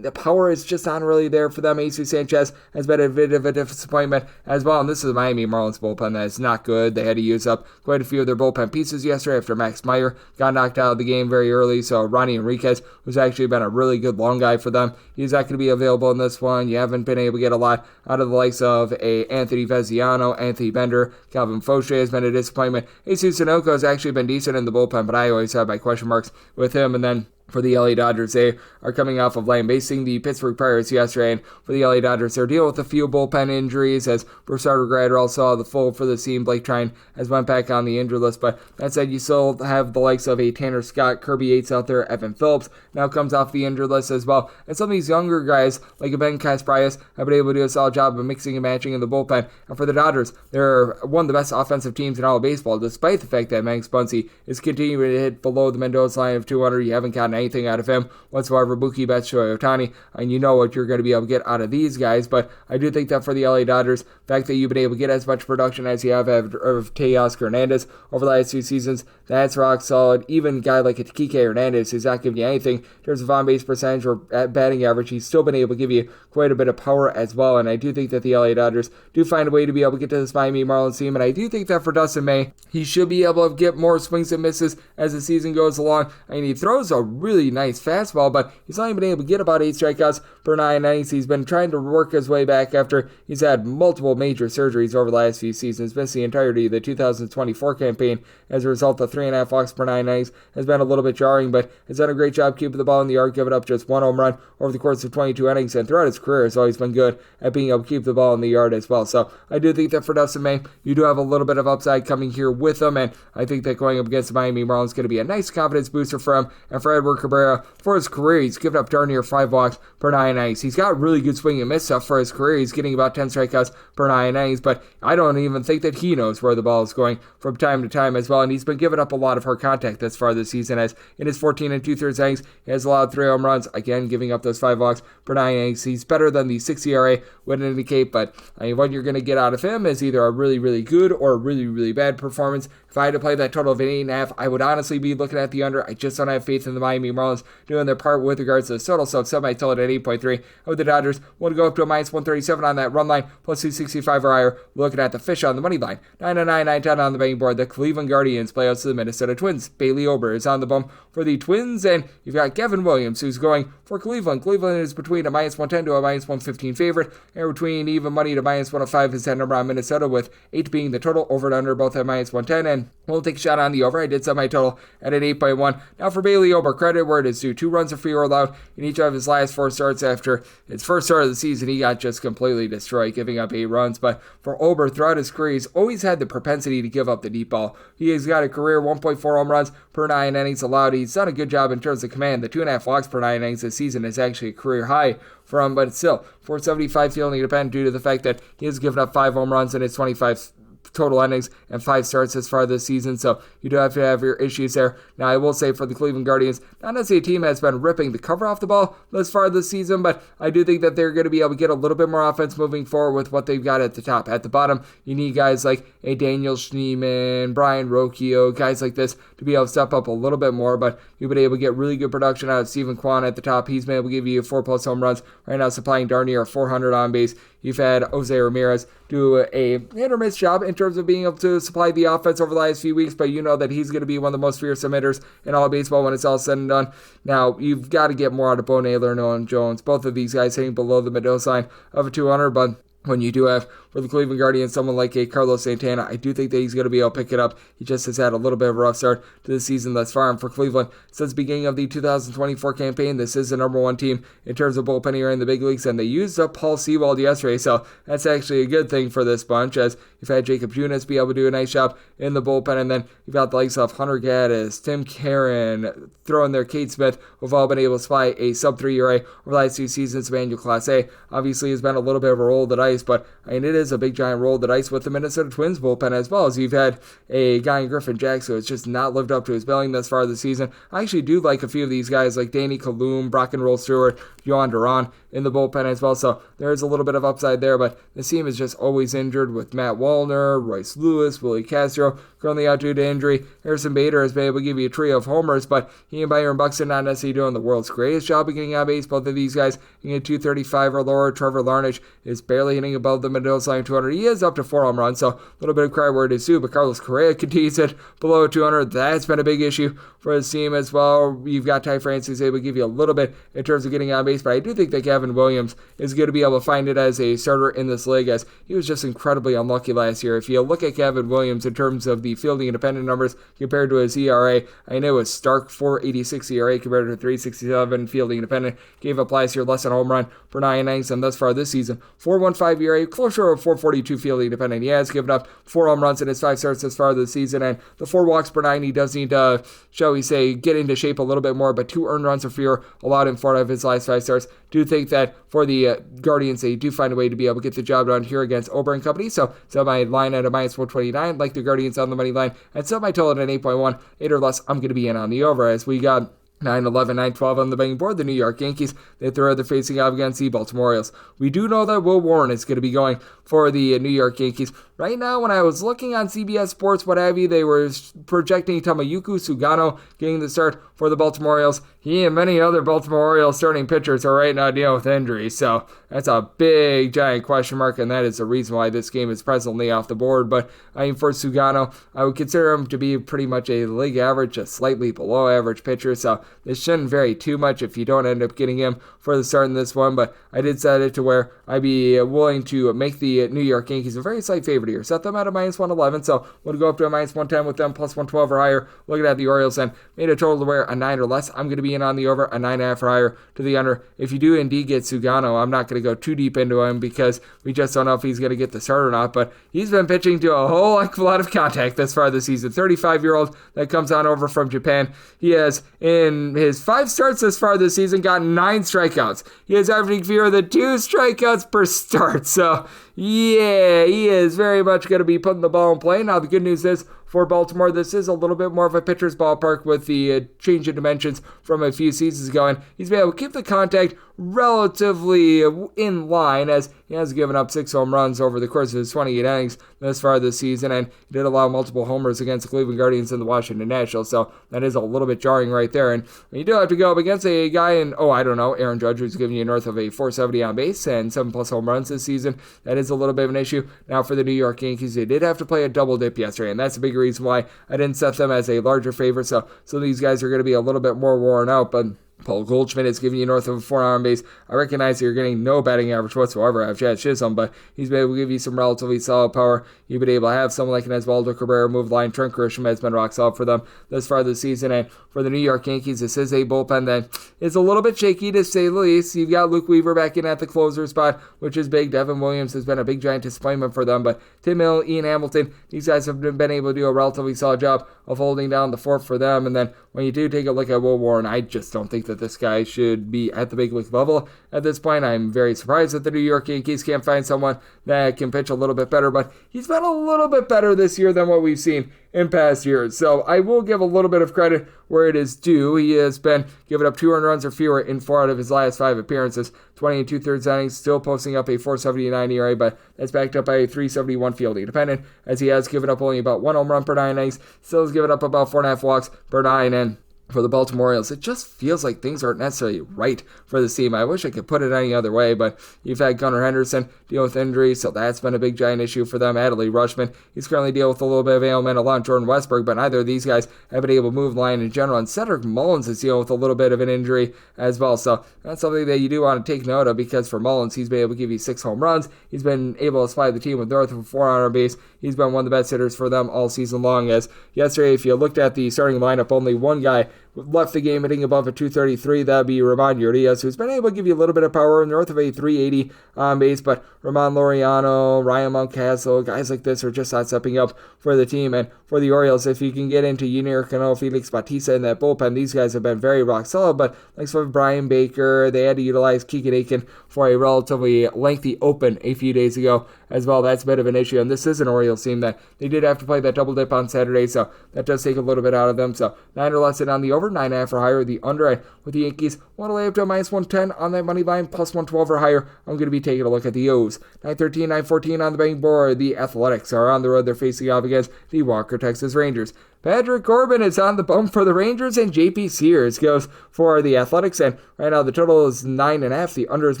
the power is just not really there for them. AC Sanchez has been a bit of a disappointment as well, and this is the Miami Marlins bullpen that is not good. They had to use up quite a few of their bullpen pieces yesterday after Max Meyer got knocked out of the game very early. So Ronnie Enriquez, who's actually been a really good long guy for them, he's not going to be available in this one. You haven't been able to get a lot out of the likes of a Anthony Veziano, Anthony Bender, Calvin Fauché has been a disappointment. Jesus Sunoco has actually been decent in the bullpen, but I always have my question marks with him. And then for the LA Dodgers, they are coming off of lambasting the Pittsburgh Pirates yesterday, and for the LA Dodgers, they're dealing with a few bullpen injuries, as Broussard Gratterall saw the full for the team. Blake Trine has went back on the injured list, but that said, you still have the likes of a Tanner Scott, Kirby Yates out there, Evan Phillips now comes off the injured list as well, and some of these younger guys, like a Ben Casprias, have been able to do a solid job of mixing and matching in the bullpen. And for the Dodgers, they're one of the best offensive teams in all of baseball, despite the fact that Max Muncy is continuing to hit below the Mendoza line of 200. You haven't gotten anything out of him whatsoever. Mookie Betts, Shohei Ohtani, and you know what you're going to be able to get out of these guys. But I do think that for the LA Dodgers, the fact that you've been able to get as much production as you have of Teoscar Hernandez over the last 2 seasons, that's rock solid. Even a guy like a Kike Hernandez, who's not giving you anything in terms of on-base percentage or batting average, he's still been able to give you quite a bit of power as well. And I do think that the LA Dodgers do find a way to be able to get to this Miami Marlins team. And I do think that for Dustin May, he should be able to get more swings and misses as the season goes along. I mean, he throws a really nice fastball, but he's not even been able to get about 8 strikeouts per 9 innings. He's been trying to work his way back after he's had multiple major surgeries over the last few seasons. Missed the entirety of the 2024 campaign as a result of 3.5 walks per 9 innings. Has been a little bit jarring, but has done a great job keeping the ball in the yard, giving up just 1 home run over the course of 22 innings, and throughout his career has always been good at being able to keep the ball in the yard as well. So I do think that for Dustin May, you do have a little bit of upside coming here with him, and I think that going up against the Miami Marlins is going to be a nice confidence booster for him. And for Edward Cabrera, for his career, he's given up darn near 5 walks per 9 innings. He's got really good swing and miss stuff for his career. He's getting about 10 strikeouts per 9 innings, but I don't even think that he knows where the ball is going from time to time as well. And he's been giving up a lot of hard contact thus far this season, as in his 14 2/3 innings, he has allowed 3 home runs, again giving up those 5 walks per 9 innings. He's better than the 6 ERA would indicate, but I mean, what you're going to get out of him is either a really, really good or a really, really bad performance. If I had to play that total of an 8.5, I would honestly be looking at the under. I just don't have faith in the Miami Marlins doing their part with regards to the total, so I've set my total at 8.3. With the Dodgers, want to go up to a -137 on that run line, plus 265 or higher. We're looking at the fish on the money line. 9-9, 9-10 on the betting board. The Cleveland Guardians play out to the Minnesota Twins. Bailey Ober is on the bump for the Twins, and you've got Kevin Williams, who's going for Cleveland. Cleveland is between a -110 to a -115 favorite, and between even money to -105 is that number on Minnesota, with 8 being the total. Over and under both at -110, and we'll take a shot on the over. I did set my total at an 8.1. Now for Bailey Ober, credit where it is due. 2 runs of free or allowed in each of his last 4 starts. After his first start of the season, he got just completely destroyed, giving up 8 runs. But for Ober, throughout his career, he's always had the propensity to give up the deep ball. He has got a career 1.4 home runs per 9 innings allowed. He's done a good job in terms of command. The 2.5 walks per 9 innings this season is actually a career high for him, but it's still 475 fielding dependent due to the fact that he has given up 5 home runs in his 25 total innings and 5 starts as far this season, so you do have to have your issues there. Now, I will say for the Cleveland Guardians, not necessarily a team has been ripping the cover off the ball thus far this season, but I do think that they're going to be able to get a little bit more offense moving forward with what they've got at the top. At the bottom, you need guys like a Daniel Schneemann, Brian Rocchio, guys like this to be able to step up a little bit more, but you've been able to get really good production out of Stephen Kwan at the top. He's been able to give you 4+ home runs, right now supplying darn near 400 on base. You've had Jose Ramirez do a hit or miss job in terms of being able to supply the offense over the last few weeks, but you know that he's going to be one of the most fearsome hitters in all of baseball when it's all said and done. Now, you've got to get more out of Bo Naylor and Nolan Jones. Both of these guys hitting below the middle line of a 200, but when you do have, for the Cleveland Guardians, someone like a Carlos Santana, I do think that he's going to be able to pick it up. He just has had a little bit of a rough start to the season thus far. And for Cleveland, since the beginning of the 2024 campaign, this is the number 1 team in terms of bullpen here in the big leagues, and they used up Paul Sewald yesterday, so that's actually a good thing for this bunch, as you've had Jacob Junis be able to do a nice job in the bullpen, and then you've got the likes of Hunter Gaddis, Tim Karen, throwing there Kate Smith, who've all been able to supply a sub-3 ERA over the last 2 seasons. Emmanuel Clase obviously has been a little bit of a roll of the dice, but I mean, it is a big giant roll of the dice with the Minnesota Twins bullpen as well, as you've had a guy in Griffin Jackson who has just not lived up to his billing thus far this season. I actually do like a few of these guys like Danny Kaloum, Brock and Roll Stewart, Johan Duran in the bullpen as well, so there's a little bit of upside there, but the team is just always injured with Matt Wallner, Royce Lewis, Willie Castro currently out due to injury. Harrison Bader has been able to give you a trio of homers, but he and Byron Buxton not necessarily doing the world's greatest job of getting on base. Both of these guys getting 235 or lower. Trevor Larnach is barely hitting above the middle line 200. He is up to 4 home runs, so a little bit of cry word is due, but Carlos Correa continues it below 200. That's been a big issue for his team as well. You've got Ty France who's able to give you a little bit in terms of getting on base, but I do think that Gavin Williams is going to be able to find it as a starter in this league, as he was just incredibly unlucky last year. If you look at Gavin Williams in terms of the fielding independent numbers compared to his ERA, I know it was stark 4.86 ERA compared to 3.67 fielding independent. Gave up last year less than a home run for 9 innings, and thus far this season 4.15 ERA, closer to 4.42 fielding independent. He has given up 4 home runs in his 5 starts thus far this season, and the 4 walks per 9. He does need to, shall we say, get into shape a little bit more, but 2 earned runs or fewer allowed in 4 of his last 5 starts. Do think that for the Guardians, they do find a way to be able to get the job done here against Ober & Company. So my line at a -129, like the Guardians on the money line, and set my total at 8.1, 8 or less. I'm going to be in on the over, as we got 9-11, 9-12 on the betting board. The New York Yankees, they're facing off against the Baltimore Orioles. We do know that Will Warren is going to be going for the New York Yankees. Right now, when I was looking on CBS Sports, what have you, they were projecting Tamayuki Sugano getting the start for the Baltimore Orioles. He and many other Baltimore Orioles starting pitchers are right now dealing with injuries, so that's a big, giant question mark, and that is the reason why this game is presently off the board. But I mean, for Sugano, I would consider him to be pretty much a league average, a slightly below average pitcher, so this shouldn't vary too much if you don't end up getting him for the start in this one. But I did set it to where I'd be willing to make the New York Yankees a very slight favorite here. Set them at a -111, so we'll go up to a -110 with them, plus 112 or higher. Looking at the Orioles, and made a total to where a 9 or less. I'm going to be in on the over, a 9.5 or higher to the under. If you do indeed get Sugano, I'm not going to go too deep into him because we just don't know if he's going to get the start or not, but he's been pitching to a whole heck of a lot of contact this far this season. 35-year-old that comes on over from Japan. He has, in his 5 starts this far this season, gotten 9 strikeouts. He is averaging fewer than 2 strikeouts per start, so yeah, he is very much going to be putting the ball in play. Now, the good news is, for Baltimore, this is a little bit more of a pitcher's ballpark with the change in dimensions from a few seasons ago, and he's been able to keep the contact relatively in line, as he has given up 6 home runs over the course of his 28 innings thus far this season, and he did allow multiple homers against the Cleveland Guardians and the Washington Nationals, so that is a little bit jarring right there. And you do have to go up against a guy in, Aaron Judge, who's giving you north of a 470 on base and 7+ home runs this season. That is a little bit of an issue. Now, for the New York Yankees, they did have to play a double dip yesterday, and that's a big reason why I didn't set them as a larger favorite. So these guys are going to be a little bit more worn out, but Paul Goldschmidt is giving you north of a 4 on base. I recognize that you're getting no batting average whatsoever out of Chad Chisholm, but he's been able to give you some relatively solid power. You've been able to have someone like an Osvaldo Cabrera move the line. Trent Grisham has been rock solid for them thus far this season. And for the New York Yankees, this is a bullpen that is a little bit shaky, to say the least. You've got Luke Weaver back in at the closer spot, which is big. Devin Williams has been a big, giant disappointment for them, but Tim Hill, Ian Hamilton, these guys have been able to do a relatively solid job of holding down the fort for them. And then when you do take a look at Will Warren, I just don't think that this guy should be at the big league level at this point. I'm very surprised that the New York Yankees can't find someone that can pitch a little bit better, but he's been a little bit better this year than what we've seen in past years. So I will give a little bit of credit where it is due. He has been giving up 2 earned runs or fewer in 4 out of his last 5 appearances, 20 and 2/3 innings, still posting up a 4.79 ERA, but that's backed up by a 3.71 fielding dependent, as he has given up only about 1 home run per 9 innings, still has given up about 4.5 walks per 9, and for the Baltimore Orioles, it just feels like things aren't necessarily right for this team. I wish I could put it any other way, but you've had Gunnar Henderson deal with injury, so that's been a big giant issue for them. Adley Rutschman, he's currently dealing with a little bit of ailment along Jordan Westberg, but neither of these guys have been able to move the line in general, and Cedric Mullins is dealing with a little bit of an injury as well, so that's something that you do want to take note of, because for Mullins, he's been able to give you 6 home runs, he's been able to supply the team with north of 4 on base, he's been one of the best hitters for them all season long, as yesterday, if you looked at the starting lineup, only one guy left the game hitting above a 233, that would be Ramon Urias, who's been able to give you a little bit of power north of a 380 on base, but Ramon Laureano, Ryan Mountcastle, guys like this are just not stepping up for the team. And for the Orioles, if you can get into Yunior Cano, Felix Bautista in that bullpen, these guys have been very rock solid, but like for Brian Baker, they had to utilize Keegan Aiken for a relatively lengthy open a few days ago as well. That's a bit of an issue, and this is an Orioles team that they did have to play that double dip on Saturday, so that does take a little bit out of them. So 9 or less in on the over, 9.5 or higher the under. And with the Yankees, want to lay up to a minus 110 on that money line, plus 112 or higher. I'm going to be taking a look at the O's. 913, 914 on the betting board. The Athletics are on the road. They're facing off against the Walker, Texas Rangers. Patrick Corbin is on the bump for the Rangers, and JP Sears goes for the Athletics. And right now the total is 9.5. The under is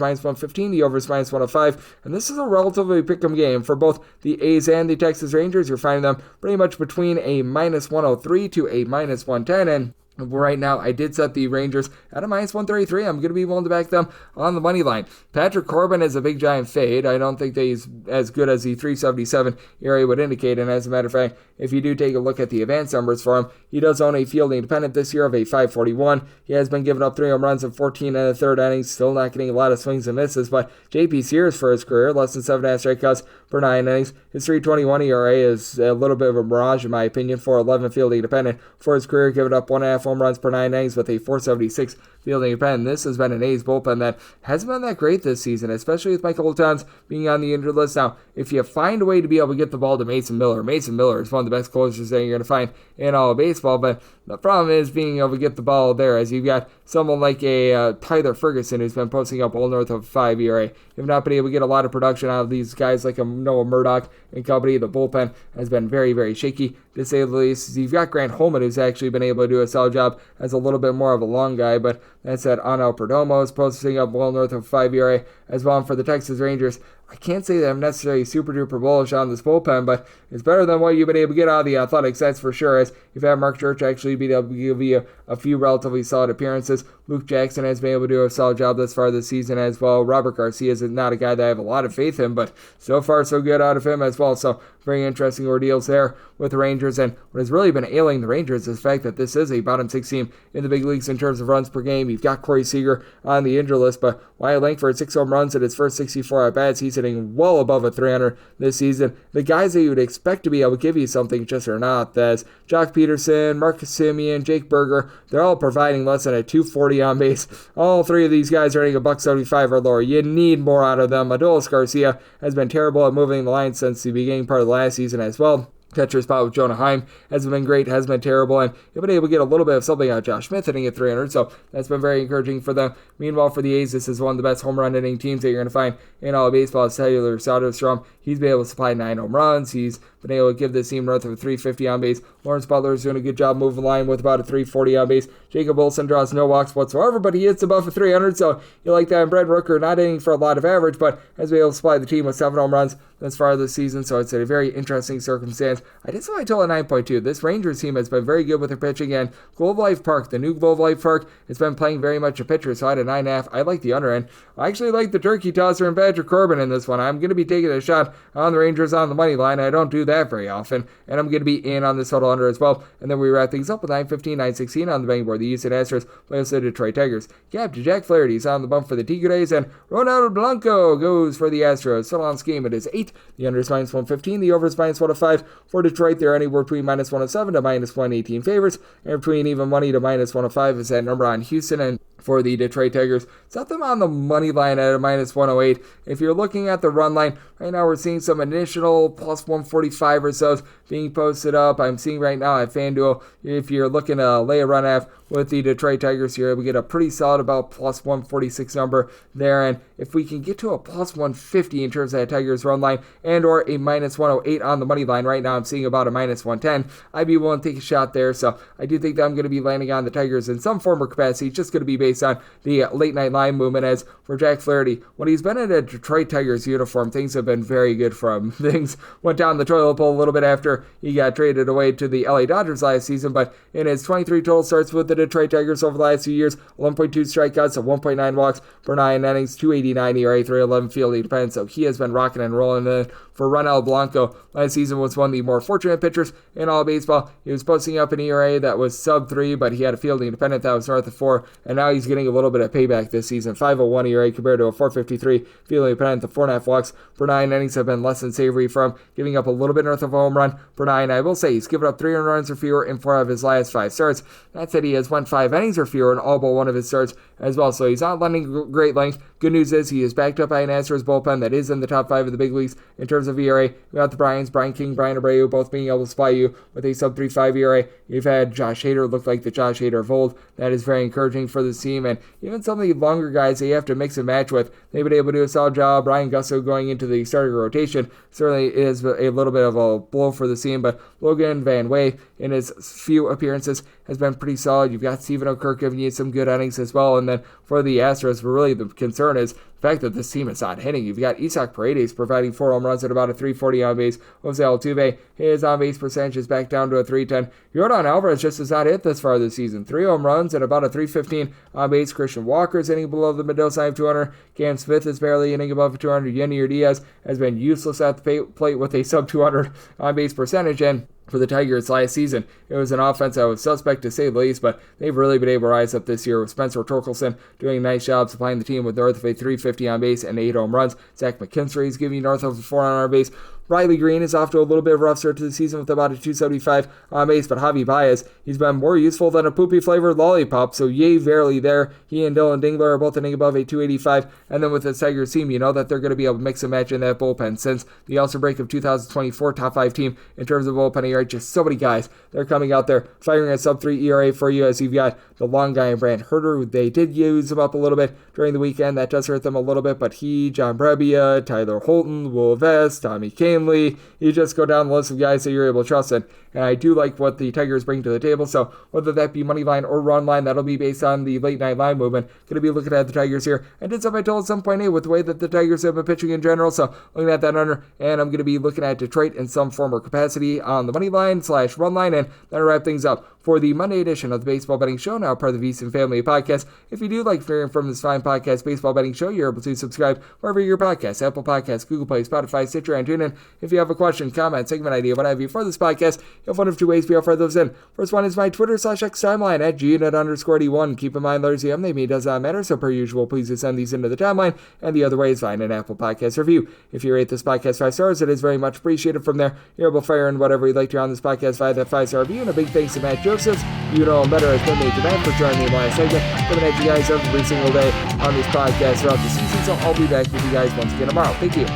minus 115. The over is minus 105. And this is a relatively pick'em game for both the A's and the Texas Rangers. You're finding them pretty much between a minus 103 to a minus 110. And right now, I did set the Rangers at a minus 133. I'm going to be willing to back them on the money line. Patrick Corbin is a big giant fade. I don't think that he's as good as the 3.77 ERA would indicate. And as a matter of fact, if you do take a look at the advanced numbers for him, he does own a fielding independent this year of a 541. He has been giving up 3 home runs in 14 and a third innings, still not getting a lot of swings and misses. But JP Sears for his career, less than 7.5 strikeouts per 9 innings. His 3.21 ERA is a little bit of a mirage, in my opinion, for 11 fielding independent. For his career, giving up 1.5 home runs per 9 innings with a 4.76 fielding independent. This has been an A's bullpen that hasn't been that great this season, especially with Michael Towns being on the injured list. Now, if you find a way to be able to get the ball to Mason Miller is one of the best closers that you're going to find in all of baseball, but the problem is being able to get the ball there, as you've got someone like a Tyler Ferguson who's been posting up well north of 5 ERA. You've not been able to get a lot of production out of these guys like a Noah Murdoch and company. The bullpen has been very, very shaky, to say the least. You've got Grant Holman, who's actually been able to do a solid job as a little bit more of a long guy, but that's at Anel Perdomo is posting up well north of 5 ERA as well. And for the Texas Rangers, I can't say that I'm necessarily super duper bullish on this bullpen, but it's better than what you've been able to get out of the Athletics, that's for sure, as you've had Mark Church actually be able to give you a few relatively solid appearances. Luke Jackson has been able to do a solid job thus far this season as well. Robert Garcia is not a guy that I have a lot of faith in, but so far so good out of him as well. So very interesting ordeals there with the Rangers. And what has really been ailing the Rangers is the fact that this is a bottom 6 team in the big leagues in terms of runs per game. You've got Corey Seager on the injury list, but Wyatt Langford, 6 home runs in his first 64 at-bats. He's hitting well above a 300 this season. The guys that you would expect to be able to give you something just are not. That's Jock Peterson, Marcus Simeon, Jake Berger. They're all providing less than a 240 on base. All 3 of these guys are hitting a $175 or lower. You need more out of them. Adolis Garcia has been terrible at moving the line since the beginning part of the last season as well. Catcher spot with Jonah Heim hasn't been great, has been terrible, and you've been able to get a little bit of something out of Josh Smith hitting at 300, so that's been very encouraging for them. Meanwhile, for the A's, this is one of the best home run hitting teams that you're going to find in all of baseball. Cellular Soderstrom, he's been able to supply 9 home runs. He's been able to give this team north of a 350 on base. Lawrence Butler is doing a good job moving the line with about a 340 on base. Jacob Olson draws no walks whatsoever, but he hits above a 300, so you like that. And Brent Rooker not hitting for a lot of average, but has been able to supply the team with 7 home runs thus far this season, so it's a very interesting circumstance. I did so I told a 9.2. This Rangers team has been very good with their pitching, and Globe Life Park, the new Globe Life Park, has been playing very much a pitcher, so I had a 9.5. I like the under end. I actually like the turkey tosser and Patrick Corbin in this one. I'm going to be taking a shot on the Rangers on the money line. I don't do that very often, and I'm going to be in on this total under as well. And then we wrap things up with 9.15, 9.16 on the betting board. The Houston Astros play the Detroit Tigers. Captain Jack Flaherty's on the bump for the Tigres, and Ronaldo Blanco goes for the Astros. So on scheme, it is 8. The under is minus 115. The over is minus 105. For Detroit, they're anywhere between minus 107 to minus 118 favorites, and between even money to minus 105 is that number on Houston. And for the Detroit Tigers. Set them on the money line at a minus 108. If you're looking at the run line, right now we're seeing some initial plus 145 or so being posted up. I'm seeing right now at FanDuel, if you're looking to lay a run half with the Detroit Tigers here, we get a pretty solid about plus 146 number there. And if we can get to a plus 150 in terms of that Tigers run line and or a minus 108 on the money line, right now I'm seeing about a minus 110. I'd be willing to take a shot there. So I do think that I'm going to be landing on the Tigers in some form or capacity. It's just going to be based on the late night line movement. As for Jack Flaherty, when he's been in a Detroit Tigers uniform, things have been very good for him. Things went down the toilet bowl a little bit after he got traded away to the LA Dodgers last season, but in his 23 total starts with the Detroit Tigers over the last few years, 11.2 strikeouts, so 1.9 walks per 9 innings, 289 ERA, 311 fielding dependence, so he has been rocking and rolling. And for Ronel Blanco, last season was one of the more fortunate pitchers in all of baseball. He was posting up an ERA that was sub 3, but he had a fielding dependent that was north of 4, and now he's getting a little bit of payback this season. 5.01 ERA compared to a 4.53 fielding dependent. The 4.5 walks per 9 innings have been less than savory from giving up a little bit north of a home run per 9. I will say he's given up 300 runs or fewer in 4 of his last 5 starts. That said, he has went 5 innings or fewer in all but 1 of his starts as well, so he's not lending great length. Good news is he is backed up by an Astros bullpen that is in the top 5 of the big leagues in terms of ERA. We got the Bryans, Brian King, Brian Abreu, both being able to supply you with a sub 3.5 ERA. You've had Josh Hader look like the Josh Hader of old. That is very encouraging for this team, and even some of the longer guys that you have to mix and match with, they've been able to do a solid job. Ryan Gusso going into the starting rotation certainly is a little bit of a blow for the team, but Logan Van Way in his few appearances has been pretty solid. You've got Stephen O'Kirk giving you some good innings as well, and then for the Astros, really the concern is the fact that this team is not hitting. You've got Isaac Paredes providing 4 home runs at about a 340 on base. Jose Altuve, his on base percentage is back down to a 310. Yordan Alvarez just has not hit this far this season. 3 home runs at about a 315 on base. Christian Walker is hitting below the Mendoza line of 200. Cam Smith is barely hitting above 200. Yenier Diaz has been useless at the plate with a sub 200 on base percentage. And for the Tigers last season, it was an offense that was suspect to say the least, but they've really been able to rise up this year with Spencer Torkelson doing a nice job supplying the team with north of a 350 on base and 8 home runs. Zach McKinstry is giving you north of a 400 on base. Riley Green is off to a little bit of a rough start to the season with about a 275 on base, but Javi Baez, he's been more useful than a poopy-flavored lollipop, so yay verily there. He and Dylan Dingler are both hitting above a 285, and then with the Tigers team, you know that they're going to be able to mix and match in that bullpen. Since the All-Star break of 2024, top 5 team in terms of bullpen ERA, just so many guys. They're coming out there firing a sub-3 ERA for you, as you've got the long guy in Brant Herter, who they did use him up a little bit during the weekend. That does hurt them a little bit, but he, John Brebbia, Tyler Holton, Will Vest, Tommy Kahnle, you just go down the list of guys that you're able to trust in. And I do like what the Tigers bring to the table, so whether that be money line or run line, that'll be based on the late night line movement. Going to be looking at the Tigers here. I did something I told 7.8 with the way that the Tigers have been pitching in general, so looking at that under, and I'm going to be looking at Detroit in some form or capacity on the money line / run line, and that'll wrap things up for the Monday edition of the Baseball Betting Show, now part of the VSiN Family Podcast. If you do like hearing from this fine podcast, Baseball Betting Show, you're able to subscribe wherever your podcasts, Apple Podcasts, Google Play, Spotify, Stitcher, and TuneIn. If you have a question, comment, segment idea, what have you for this podcast, you have one of 2 ways to offer those in. First one is my Twitter / X timeline at @GNet_D1. Keep in mind, letters the name does not matter, so per usual, please just send these into the timeline. And the other way is find an Apple Podcast review. If you rate this podcast 5 stars, it is very much appreciated. From there, you're able to fire in whatever you'd like to on this podcast via that 5-star review. And a big thanks to Matt Josephs. You know him better as been made demand for joining me in the last segment. Coming at you guys every single day on this podcast throughout the season, so I'll be back with you guys once again tomorrow. Thank you.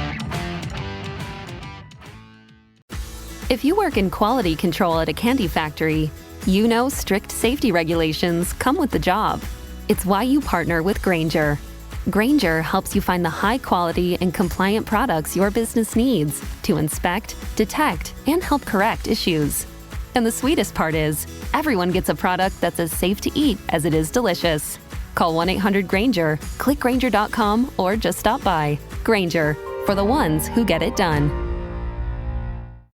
If you work in quality control at a candy factory, you know strict safety regulations come with the job. It's why you partner with Grainger. Grainger helps you find the high quality and compliant products your business needs to inspect, detect, and help correct issues. And the sweetest part is, everyone gets a product that's as safe to eat as it is delicious. Call 1-800-GRAINGER, click Grainger.com, or just stop by. Grainger, for the ones who get it done.